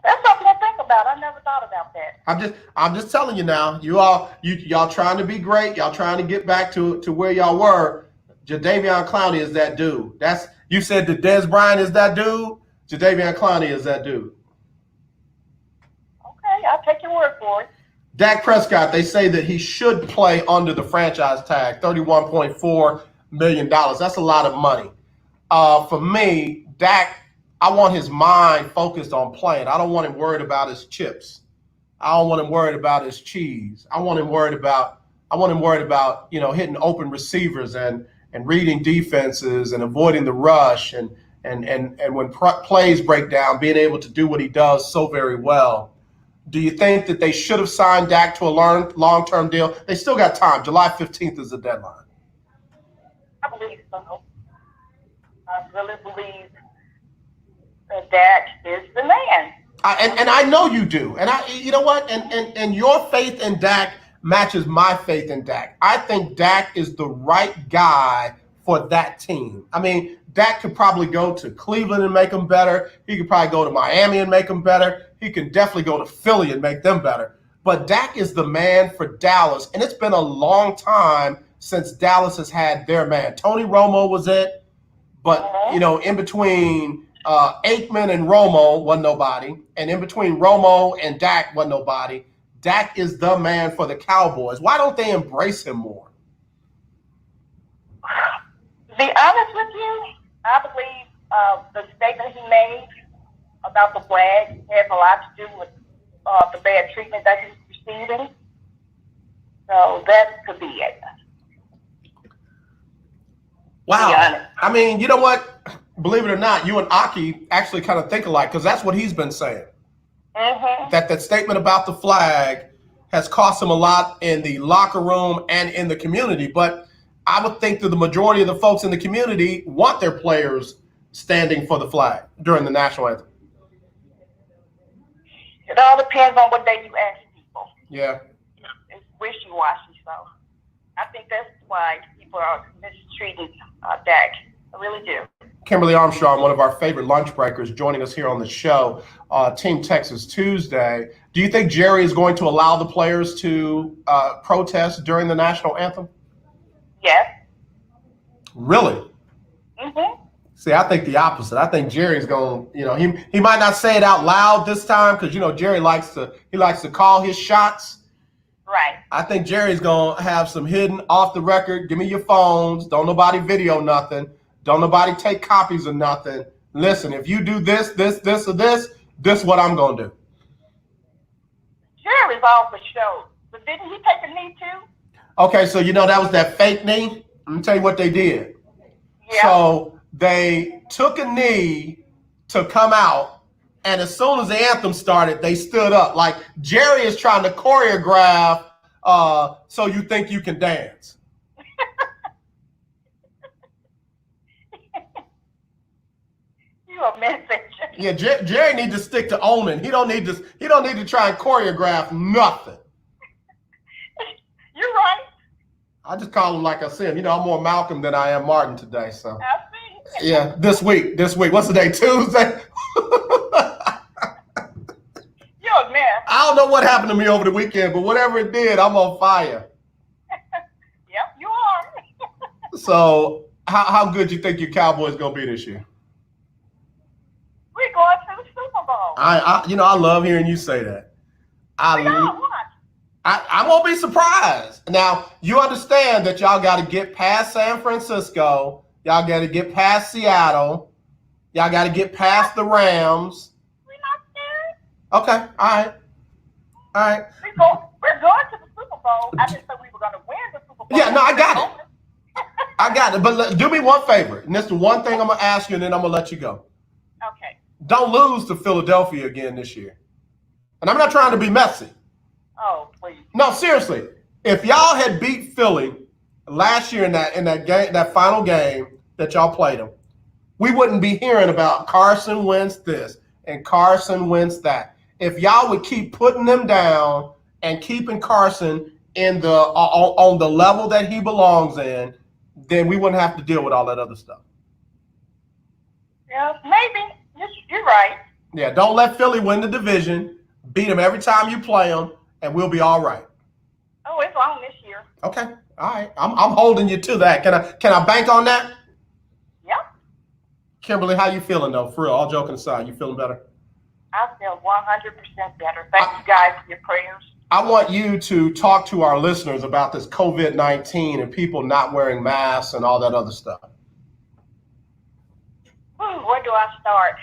That's something to think about. I never thought about that. I'm just telling you now. Y'all trying to be great. Y'all trying to get back to where y'all were. Jadeveon Clowney is that dude. You said that Dez Bryant is that dude. Jadeveon Clowney is that dude. Okay, I'll take your word for it. Dak Prescott, they say that he should play under the franchise tag, $31.4 million. That's a lot of money. For me, Dak, I want his mind focused on playing. I don't want him worried about his chips. I don't want him worried about his cheese. I want him worried about hitting open receivers and reading defenses and avoiding the rush and when plays break down, being able to do what he does so very well. Do you think that they should have signed Dak to a long-term deal? They still got time. July 15th is the deadline. I believe so. I really believe that Dak is the man. And I know you do. And you know what? And your faith in Dak matches my faith in Dak. I think Dak is the right guy for that team. I mean, Dak could probably go to Cleveland and make them better. He could probably go to Miami and make them better. He can definitely go to Philly and make them better. But Dak is the man for Dallas, and it's been a long time since Dallas has had their man. Tony Romo was it, but, in between Aikman and Romo wasn't nobody, and in between Romo and Dak wasn't nobody. Dak is the man for the Cowboys. Why don't they embrace him more? To be honest with you, I believe the statement he made about the flag has a lot to do with the bad treatment that he's receiving. So that could be it. Wow. I mean, you know what? Believe it or not, you and Aki actually kind of think alike, because that's what he's been saying. Mm-hmm. That statement about the flag has cost him a lot in the locker room and in the community. But I would think that the majority of the folks in the community want their players standing for the flag during the national anthem. It all depends on what day you ask people. Yeah. It's wishy-washy, so I think that's why people are mistreating Dak. I really do. Kimberly Armstrong, one of our favorite lunch breakers, joining us here on the show, Team Texas Tuesday. Do you think Jerry is going to allow the players to protest during the national anthem? Yes. Really? Mm-hmm. See, I think the opposite. I think Jerry's going to, he might not say it out loud this time because, Jerry likes to call his shots. Right. I think Jerry's going to have some hidden off the record. Give me your phones. Don't nobody video nothing. Don't nobody take copies of nothing. Listen, if you do this, or this is what I'm going to do. Jerry's all for show. But didn't he take a knee too? Okay, so that was that fake knee? Let me tell you what they did. Yeah. So they took a knee to come out, and as soon as the anthem started, they stood up. Like Jerry is trying to choreograph So You Think You Can Dance. You a message. Yeah, Jerry needs to stick to owning. He don't need to try and choreograph nothing. You're right. I just call him like I said. I'm more Malcolm than I am Martin today. So I see. yeah, this week. What's the day? Tuesday. You're a mess. I don't know what happened to me over the weekend, but whatever it did, I'm on fire. Yep, you are. So how good you think your Cowboys gonna be this year? We're going to the Super Bowl. I love hearing you say that. I won't be surprised. Now, you understand that y'all got to get past San Francisco. Y'all got to get past Seattle. Y'all got to get past the Rams. We're not scared. Okay. All right. We're going to the Super Bowl. I didn't say we were going to win the Super Bowl. Yeah, no, I got it. I got it. But do me one favor. And this is the one thing I'm going to ask you, and then I'm going to let you go. Okay. Don't lose to Philadelphia again this year. And I'm not trying to be messy. Oh, please. No, seriously. If y'all had beat Philly last year in that game, that final game that y'all played them, we wouldn't be hearing about Carson wins this and Carson wins that. If y'all would keep putting them down and keeping Carson in the on the level that he belongs in, then we wouldn't have to deal with all that other stuff. Yeah, maybe. You're right. Yeah, don't let Philly win the division. Beat them every time you play them, and we'll be all right. Oh, it's on this year. Okay, all right. I'm holding you to that. Can I bank on that? Yep. Kimberly, how you feeling though? For real, all joking aside, you feeling better? I feel 100% better. Thank you guys for your prayers. I want you to talk to our listeners about this COVID-19 and people not wearing masks and all that other stuff. Where do I start?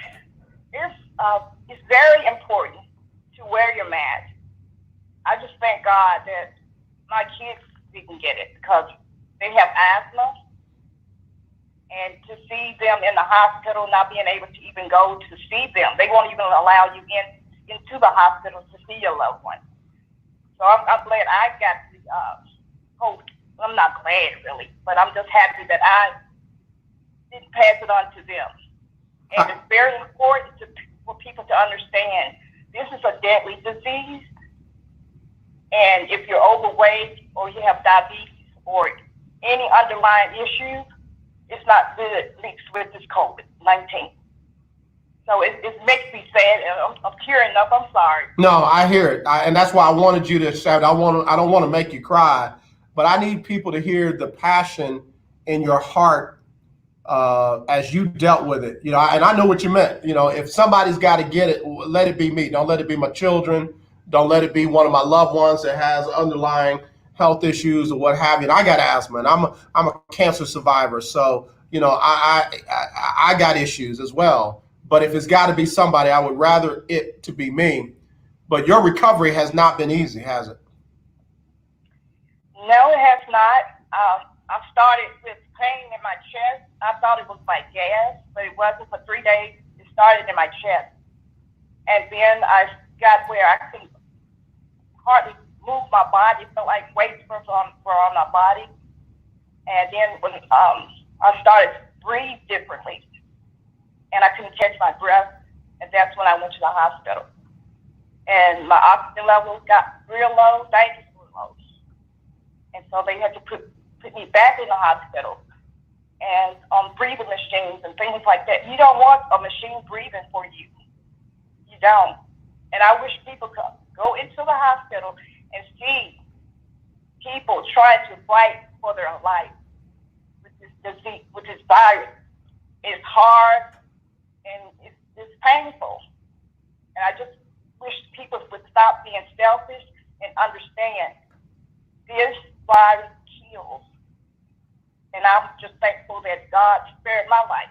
It's very important to wear your mask. I just thank God that my kids didn't get it because they have asthma. And to see them in the hospital, not being able to even go to see them, they won't even allow you into the hospital to see your loved one. So I'm glad I got the hope. I'm not glad really, but I'm just happy that I didn't pass it on to them. And it's very important for people to understand this is a deadly disease. And if you're overweight or you have diabetes or any underlying issue, it's not good mixed with this COVID-19. So it makes me sad, and I'm tearing up. I'm sorry. No, I hear it, and that's why I wanted you to shout. I don't want to make you cry, but I need people to hear the passion in your heart as you dealt with it. You know, and I know what you meant. You know, if somebody's got to get it, let it be me. Don't let it be my children. Don't let it be one of my loved ones that has underlying health issues or what have you. And I got asthma, and I'm a cancer survivor, so you know I got issues as well. But if it's got to be somebody, I would rather it to be me. But your recovery has not been easy, has it? No, it has not. I started with pain in my chest. I thought it was my gas, but it wasn't. For 3 days, it started in my chest. And then I got where I couldn't hardly move my body. It felt like weights were on my body. And then when I started to breathe differently, and I couldn't catch my breath, and that's when I went to the hospital. And my oxygen levels got real low, dangerously low. And so they had to put me back in the hospital and on breathing machines and things like that. You don't want a machine breathing for you. You don't. And I wish people could go into the hospital and see people trying to fight for their life with this disease, with this virus. It's hard and it's painful. And I just wish people would stop being selfish and understand this virus kills. And I'm just thankful that God spared my life.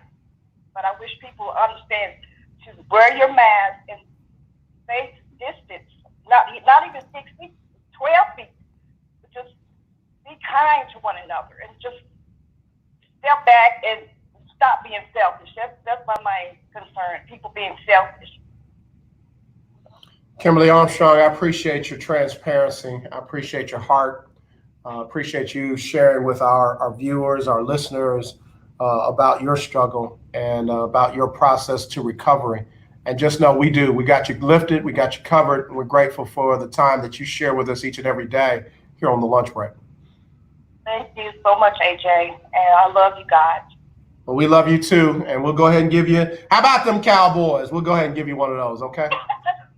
But I wish people would understand to wear your mask and stay distance, not even 6 feet, 12 feet. Just be kind to one another and just step back and stop being selfish. That's my main concern, people being selfish. Kimberly Armstrong, I appreciate your transparency. I appreciate your heart. Appreciate you sharing with our viewers, our listeners, about your struggle and about your process to recovery. And just know we got you lifted, we got you covered, and we're grateful for the time that you share with us each and every day here on the lunch break. Thank you so much, AJ, and I love you guys. Well, we love you too, and we'll go ahead and give you, how about them Cowboys? We'll go ahead and give you one of those, okay?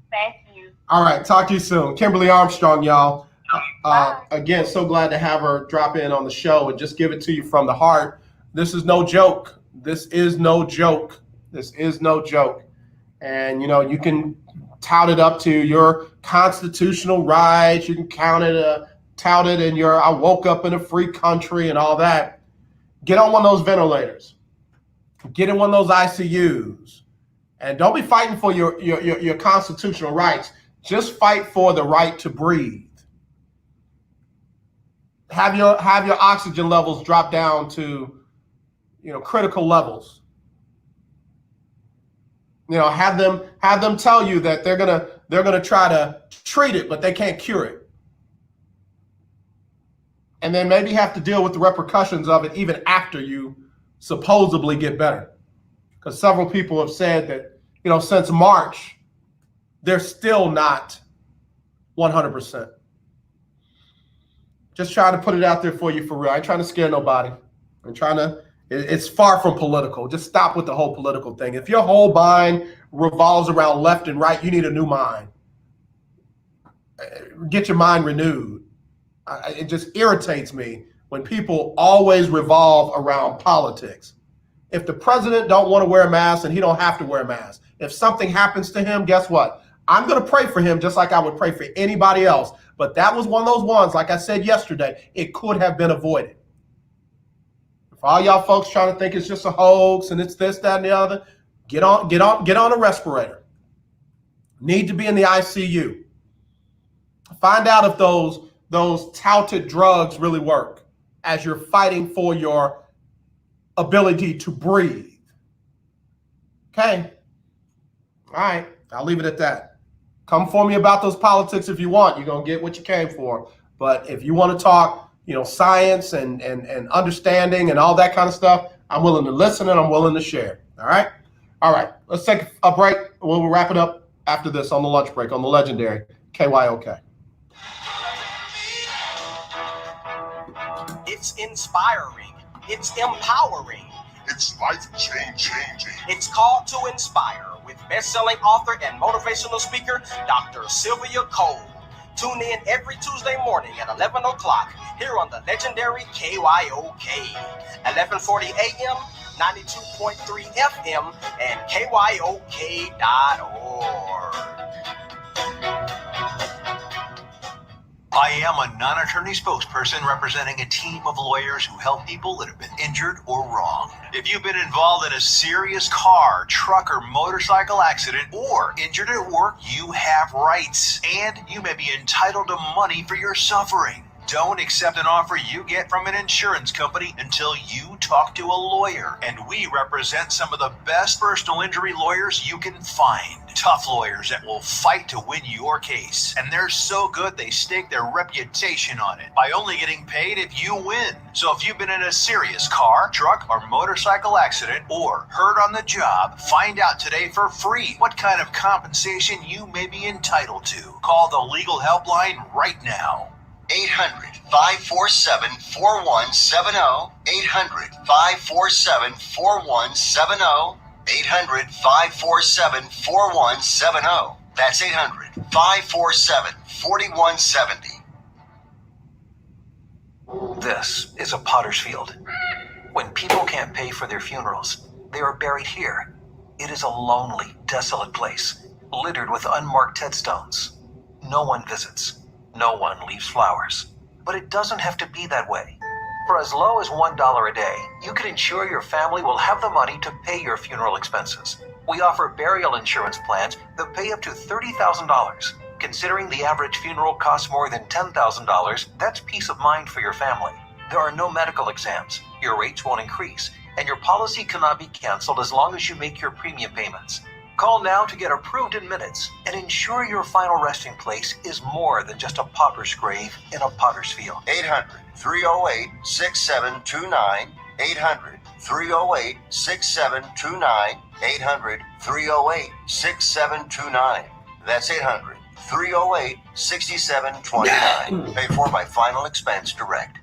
Thank you. All right, talk to you soon. Kimberly Armstrong, y'all. Again, so glad to have her drop in on the show and just give it to you from the heart. This is no joke. This is no joke. This is no joke. And, you know, you can tout it up to your constitutional rights. You can tout it in your, I woke up in a free country and all that. Get on one of those ventilators. Get in one of those ICUs. And don't be fighting for your constitutional rights. Just fight for the right to breathe. Have your oxygen levels drop down to, you know, critical levels. You know, have them tell you that they're gonna try to treat it, but they can't cure it. And then maybe have to deal with the repercussions of it even after you supposedly get better. Because several people have said that, you know, since March, they're still not 100%. Just trying to put it out there for you for real. I ain't trying to scare nobody. It's far from political. Just stop with the whole political thing. If your whole mind revolves around left and right, you need a new mind. Get your mind renewed. It just irritates me when people always revolve around politics. If the president don't want to wear a mask, then he don't have to wear a mask. If something happens to him, guess what? I'm going to pray for him just like I would pray for anybody else. But that was one of those ones, like I said yesterday, it could have been avoided. For all y'all folks trying to think it's just a hoax and it's this, that, and the other, get on a respirator. Need to be in the ICU. Find out if those touted drugs really work as you're fighting for your ability to breathe. Okay. All right. I'll leave it at that. Come for me about those politics if you want. You're going to get what you came for. But if you want to talk, science and understanding and all that kind of stuff, I'm willing to listen and I'm willing to share. All right. All right. Let's take a break. We'll wrap it up after this on the lunch break on the Legendary KYOK. It's inspiring. It's empowering. It's life-changing. It's called to inspire with best-selling author and motivational speaker, Dr. Sylvia Cole. Tune in every Tuesday morning at 11 o'clock here on the Legendary KYOK, 1140 AM, 92.3 FM, and KYOK.org. I am a non-attorney spokesperson representing a team of lawyers who help people that have been injured or wronged. If you've been involved in a serious car, truck, or motorcycle accident or injured at work, you have rights, and you may be entitled to money for your suffering. Don't accept an offer you get from an insurance company until you talk to a lawyer. And we represent some of the best personal injury lawyers you can find. Tough lawyers that will fight to win your case. And they're so good they stake their reputation on it by only getting paid if you win. So if you've been in a serious car, truck, or motorcycle accident or hurt on the job, find out today for free what kind of compensation you may be entitled to. Call the legal helpline right now. 800-547-4170. 800-547-4170. 800-547-4170. That's 800-547-4170. This is a potter's field. When people can't pay for their funerals, they are buried here. It is a lonely, desolate place, littered with unmarked headstones. No one visits. No one leaves flowers. But it doesn't have to be that way. For as low as $1 a day, you can ensure your family will have the money to pay your funeral expenses. We offer burial insurance plans that pay up to $30,000. Considering the average funeral costs more than $10,000, that's peace of mind for your family. There are no medical exams, your rates won't increase, and your policy cannot be canceled as long as you make your premium payments. Call now to get approved in minutes and ensure your final resting place is more than just a pauper's grave in a potter's field. 800-308-6729. 800-308-6729. 800-308-6729. That's 800-308-6729. Paid for by Final Expense Direct.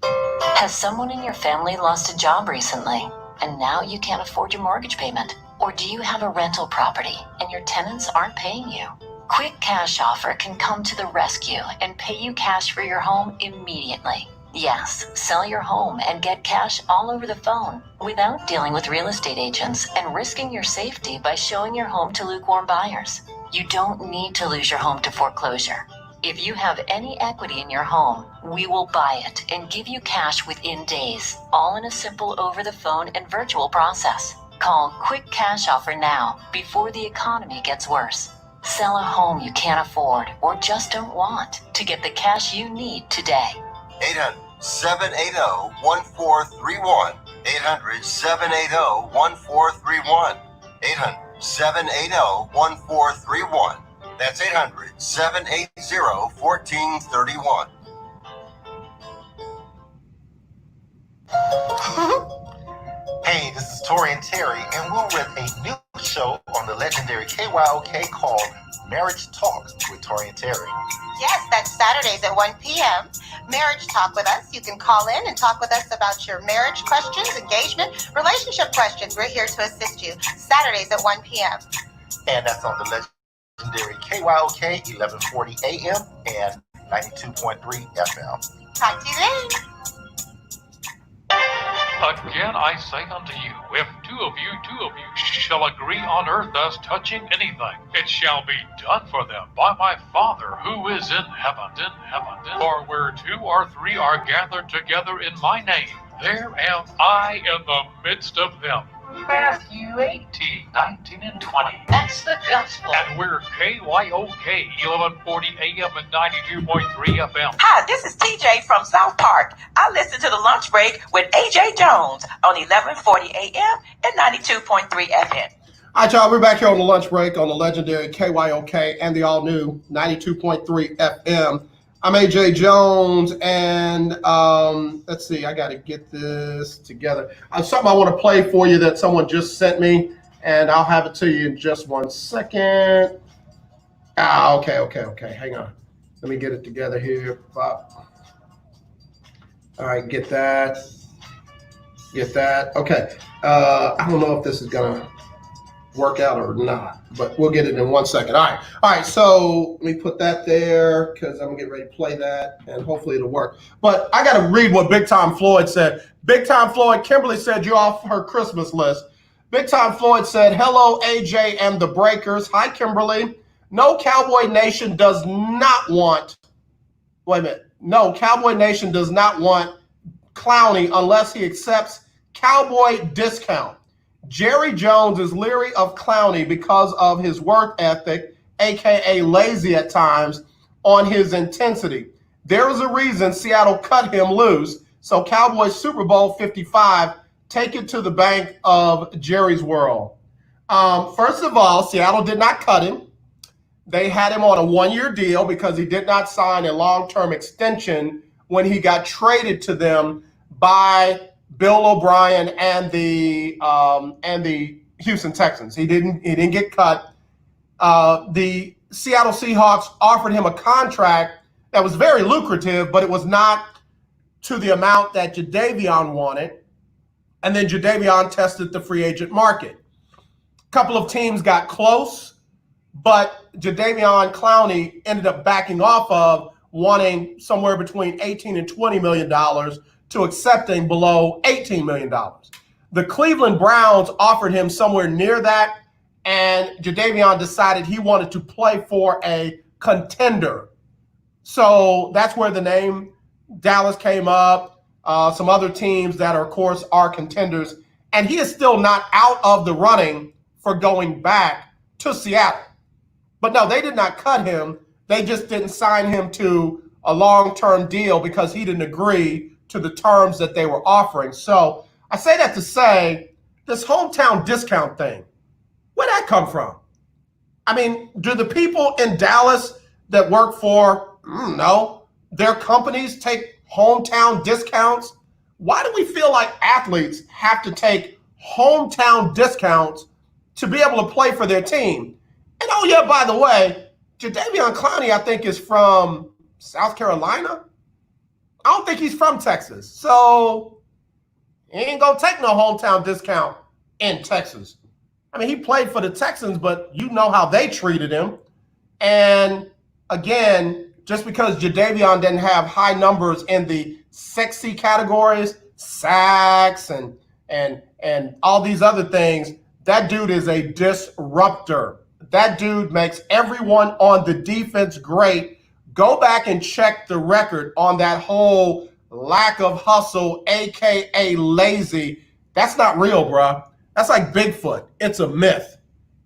Has someone in your family lost a job recently and now you can't afford your mortgage payment? Or do you have a rental property and your tenants aren't paying you? Quick Cash Offer can come to the rescue and pay you cash for your home immediately. Yes, sell your home and get cash all over the phone without dealing with real estate agents and risking your safety by showing your home to lukewarm buyers. You don't need to lose your home to foreclosure. If you have any equity in your home, we will buy it and give you cash within days, all in a simple over-the-phone and virtual process. Call Quick Cash Offer now before the economy gets worse. Sell a home you can't afford or just don't want to get the cash you need today. 800-780-1431. 800-780-1431. 800-780-1431. That's 800-780-1431. Hey, Hey, this is Tori and Terry, and we're with a new show on the legendary KYOK called Marriage Talks with Tori and Terry. Yes, that's Saturdays at 1 p.m. Marriage Talk with us. You can call in and talk with us about your marriage questions, engagement, relationship questions. We're here to assist you. Saturdays at 1 p.m. And that's on the legendary KYOK 1140 AM and 92.3 FM. Talk to you then. Again I say unto you, if two of you shall agree on earth as touching anything, it shall be done for them by my Father who is in heaven. For where two or three are gathered together in my name, there am I in the midst of them. Matthew 18, 19, and 20. That's the gospel. And we're KYOK 1140 AM and 92.3 FM. Hi, this is TJ from South Park. I listen to the lunch break with AJ Jones on 1140 AM and 92.3 FM. All right, y'all, we're back here on the lunch break on the legendary KYOK and the all-new 92.3 FM. I'm AJ Jones, and let's see, I got to get this together. Something I want to play for you that someone just sent me, and I'll have it to you in just 1 second. Okay. Hang on. Let me get it together here. All right, get that. Okay. I don't know if this is going to work out or not, but we'll get it in 1 second. All right, so let me put that there because I'm gonna get ready to play that and hopefully it'll work. But I gotta read what Big Time Floyd said. Big Time Floyd, Kimberly said you're off her Christmas list. Big Time Floyd said, hello AJ and the Breakers. Hi Kimberly. No, Cowboy Nation does not want Clowney unless he accepts Cowboy discount. Jerry Jones is leery of Clowney because of his work ethic, aka lazy at times, on his intensity. There is a reason Seattle cut him loose. So Cowboys Super Bowl 55, take it to the bank of Jerry's world. First of all, Seattle did not cut him. They had him on a one-year deal because he did not sign a long-term extension when he got traded to them by Bill O'Brien and the Houston Texans. He didn't get cut. The Seattle Seahawks offered him a contract that was very lucrative, but it was not to the amount that Jadeveon wanted. And then Jadeveon tested the free agent market. A couple of teams got close, but Jadeveon Clowney ended up backing off of wanting somewhere between $18 and $20 million to accepting below $18 million. The Cleveland Browns offered him somewhere near that, and Jadeveon decided he wanted to play for a contender. So that's where the name Dallas came up, some other teams that are, of course, are contenders, and he is still not out of the running for going back to Seattle. But no, they did not cut him. They just didn't sign him to a long-term deal because he didn't agree to the terms that they were offering. So I say that to say this hometown discount thing, where'd that come from? I mean, do the people in Dallas that work for, their companies take hometown discounts? Why do we feel like athletes have to take hometown discounts to be able to play for their team? And oh yeah, by the way, Jadeveon Clowney, I think, is from South Carolina. I don't think he's from Texas. So he ain't gonna take no hometown discount in Texas. I mean, he played for the Texans, but you know how they treated him. And again, just because Jadeveon didn't have high numbers in the sexy categories, sacks and all these other things, that dude is a disruptor. That dude makes everyone on the defense great. Go back and check the record on that whole lack of hustle, aka lazy. That's not real, bruh. That's like Bigfoot. It's a myth.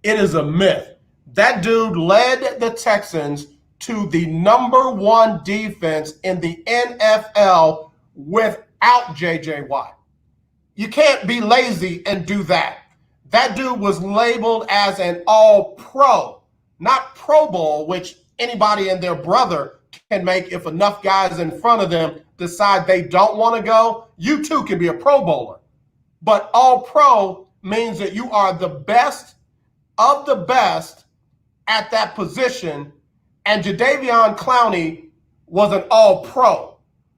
It is a myth. That dude led the Texans to the #1 defense in the NFL without J.J. Watt. You can't be lazy and do that. That dude was labeled as an all-pro, not Pro Bowl, which anybody and their brother can make if enough guys in front of them decide they don't want to go. You too can be a Pro Bowler. but all pro means that you are the best of the best at that position. And Jadeveon Clowney was an all pro.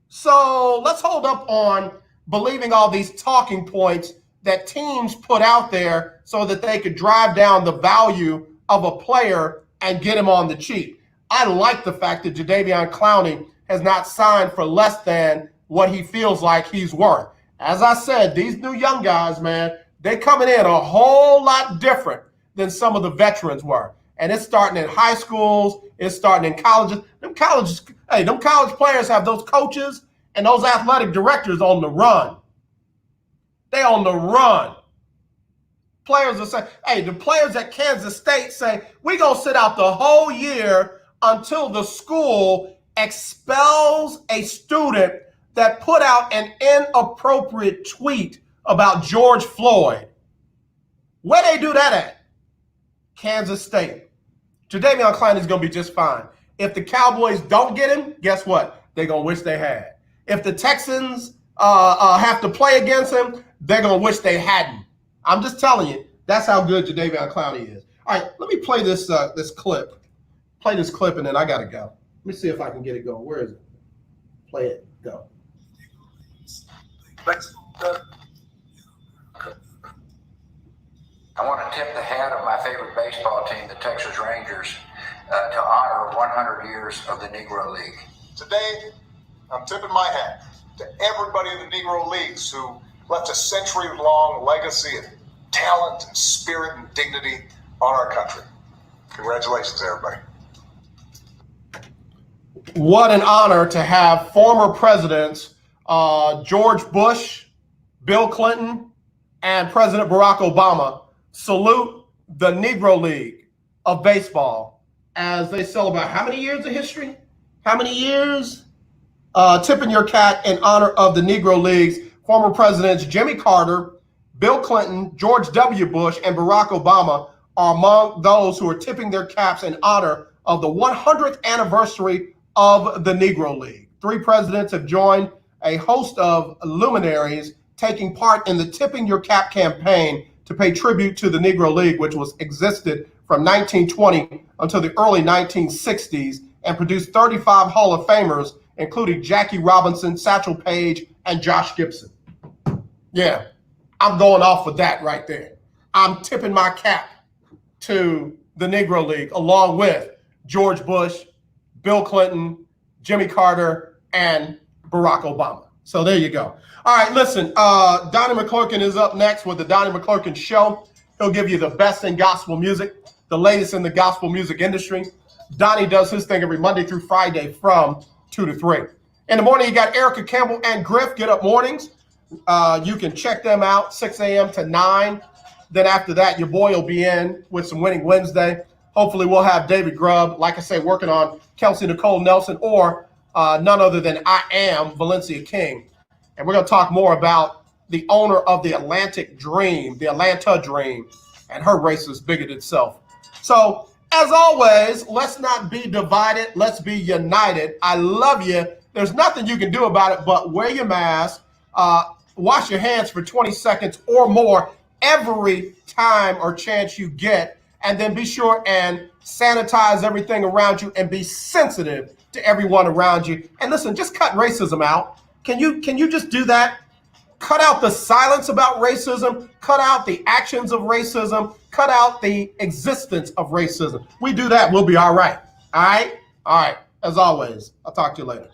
So let's hold up on believing all these talking points that teams put out there so that they could drive down the value of a player and get him on the cheap. I like the fact that Jadeveon Clowney has not signed for less than what he feels like he's worth. As I said, these new young guys, man, they coming in a whole lot different than some of the veterans were. And it's starting in high schools, it's starting in colleges. Them college players have those coaches and those athletic directors on the run. They on the run. Players will say, hey, the players at Kansas State say, we're going to sit out the whole year until the school expels a student that put out an inappropriate tweet about George Floyd. Where they do that at? Kansas State. Jadeveon Clowney is going to be just fine. If the Cowboys don't get him, guess what? They're going to wish they had. If the Texans have to play against him, they're going to wish they hadn't. I'm just telling you, that's how good Jadeveon Clowney is. All right, let me play this clip. Play this clip, and then I got to go. Let me see if I can get it going. Where is it? Play it. Go. I want to tip the hat of my favorite baseball team, the Texas Rangers, to honor 100 years of the Negro League. Today, I'm tipping my hat to everybody in the Negro Leagues who left a century-long legacy of talent and spirit and dignity on our country. Congratulations, everybody. What an honor to have former presidents George Bush, Bill Clinton, and President Barack Obama salute the Negro League of baseball as they celebrate how many years of history? How many years? Tipping your cap in honor of the Negro League's former presidents Jimmy Carter, Bill Clinton, George W. Bush, and Barack Obama are among those who are tipping their caps in honor of the 100th anniversary of the Negro League. 3 presidents have joined a host of luminaries taking part in the Tipping Your Cap campaign to pay tribute to the Negro League, which existed from 1920 until the early 1960s and produced 35 Hall of Famers, including Jackie Robinson, Satchel Paige, and Josh Gibson. Yeah, I'm going off with that right there. I'm tipping my cap to the Negro League along with George Bush, Bill Clinton, Jimmy Carter, and Barack Obama. So there you go. All right, listen, Donnie McClurkin is up next with the Donnie McClurkin Show. He'll give you the best in gospel music, the latest in the gospel music industry. Donnie does his thing every Monday through Friday from 2 to 3. In the morning, you got Erica Campbell and Griff, Get Up Mornings. You can check them out, 6 a.m. to 9. Then after that, your boy will be in with some Winning Wednesday. Hopefully, we'll have David Grubb, like I say, working on Kelsey Nicole Nelson or none other than I Am Valencia King. And we're going to talk more about the owner of the Atlanta Dream, and her racist, bigoted self. So, as always, let's not be divided. Let's be united. I love you. There's nothing you can do about it but wear your mask, wash your hands for 20 seconds or more every time or chance you get, and then be sure and sanitize everything around you and be sensitive to everyone around you. And listen, just cut racism out. Can you just do that? Cut out the silence about racism, cut out the actions of racism, cut out the existence of racism. We do that, we'll be all right. All right? All right. As always, I'll talk to you later.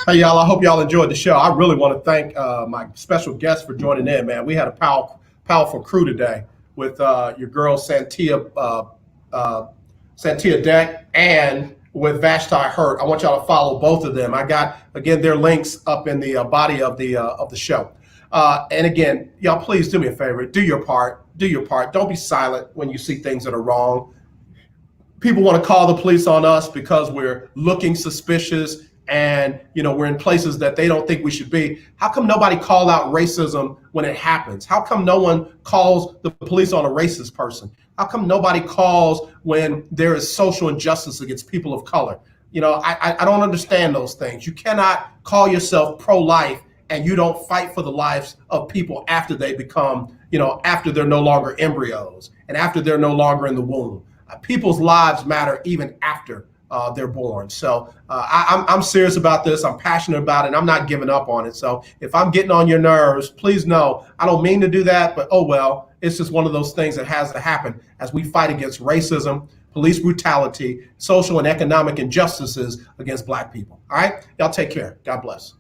Hey, y'all, I hope y'all enjoyed the show. I really want to thank my special guest for joining in, man. We had a powerful crew today with your girl, Santia Deck, and with Vashti Hurt. I want y'all to follow both of them. I got, again, their links up in the body of the show. And again, y'all, please do me a favor. Do your part. Do your part. Don't be silent when you see things that are wrong. People want to call the police on us because we're looking suspicious, and we're in places that they don't think we should be. How come nobody call out racism when it happens? How come no one calls the police on a racist person? How come nobody calls when there is social injustice against people of color? I don't understand those things. You cannot call yourself pro-life and you don't fight for the lives of people after they become, after they're no longer embryos and after they're no longer in the womb. People's lives matter even after they're born. So I'm serious about this. I'm passionate about it. And I'm not giving up on it. So if I'm getting on your nerves, please know I don't mean to do that, but oh well, it's just one of those things that has to happen as we fight against racism, police brutality, social and economic injustices against Black people. All right, y'all take care. God bless.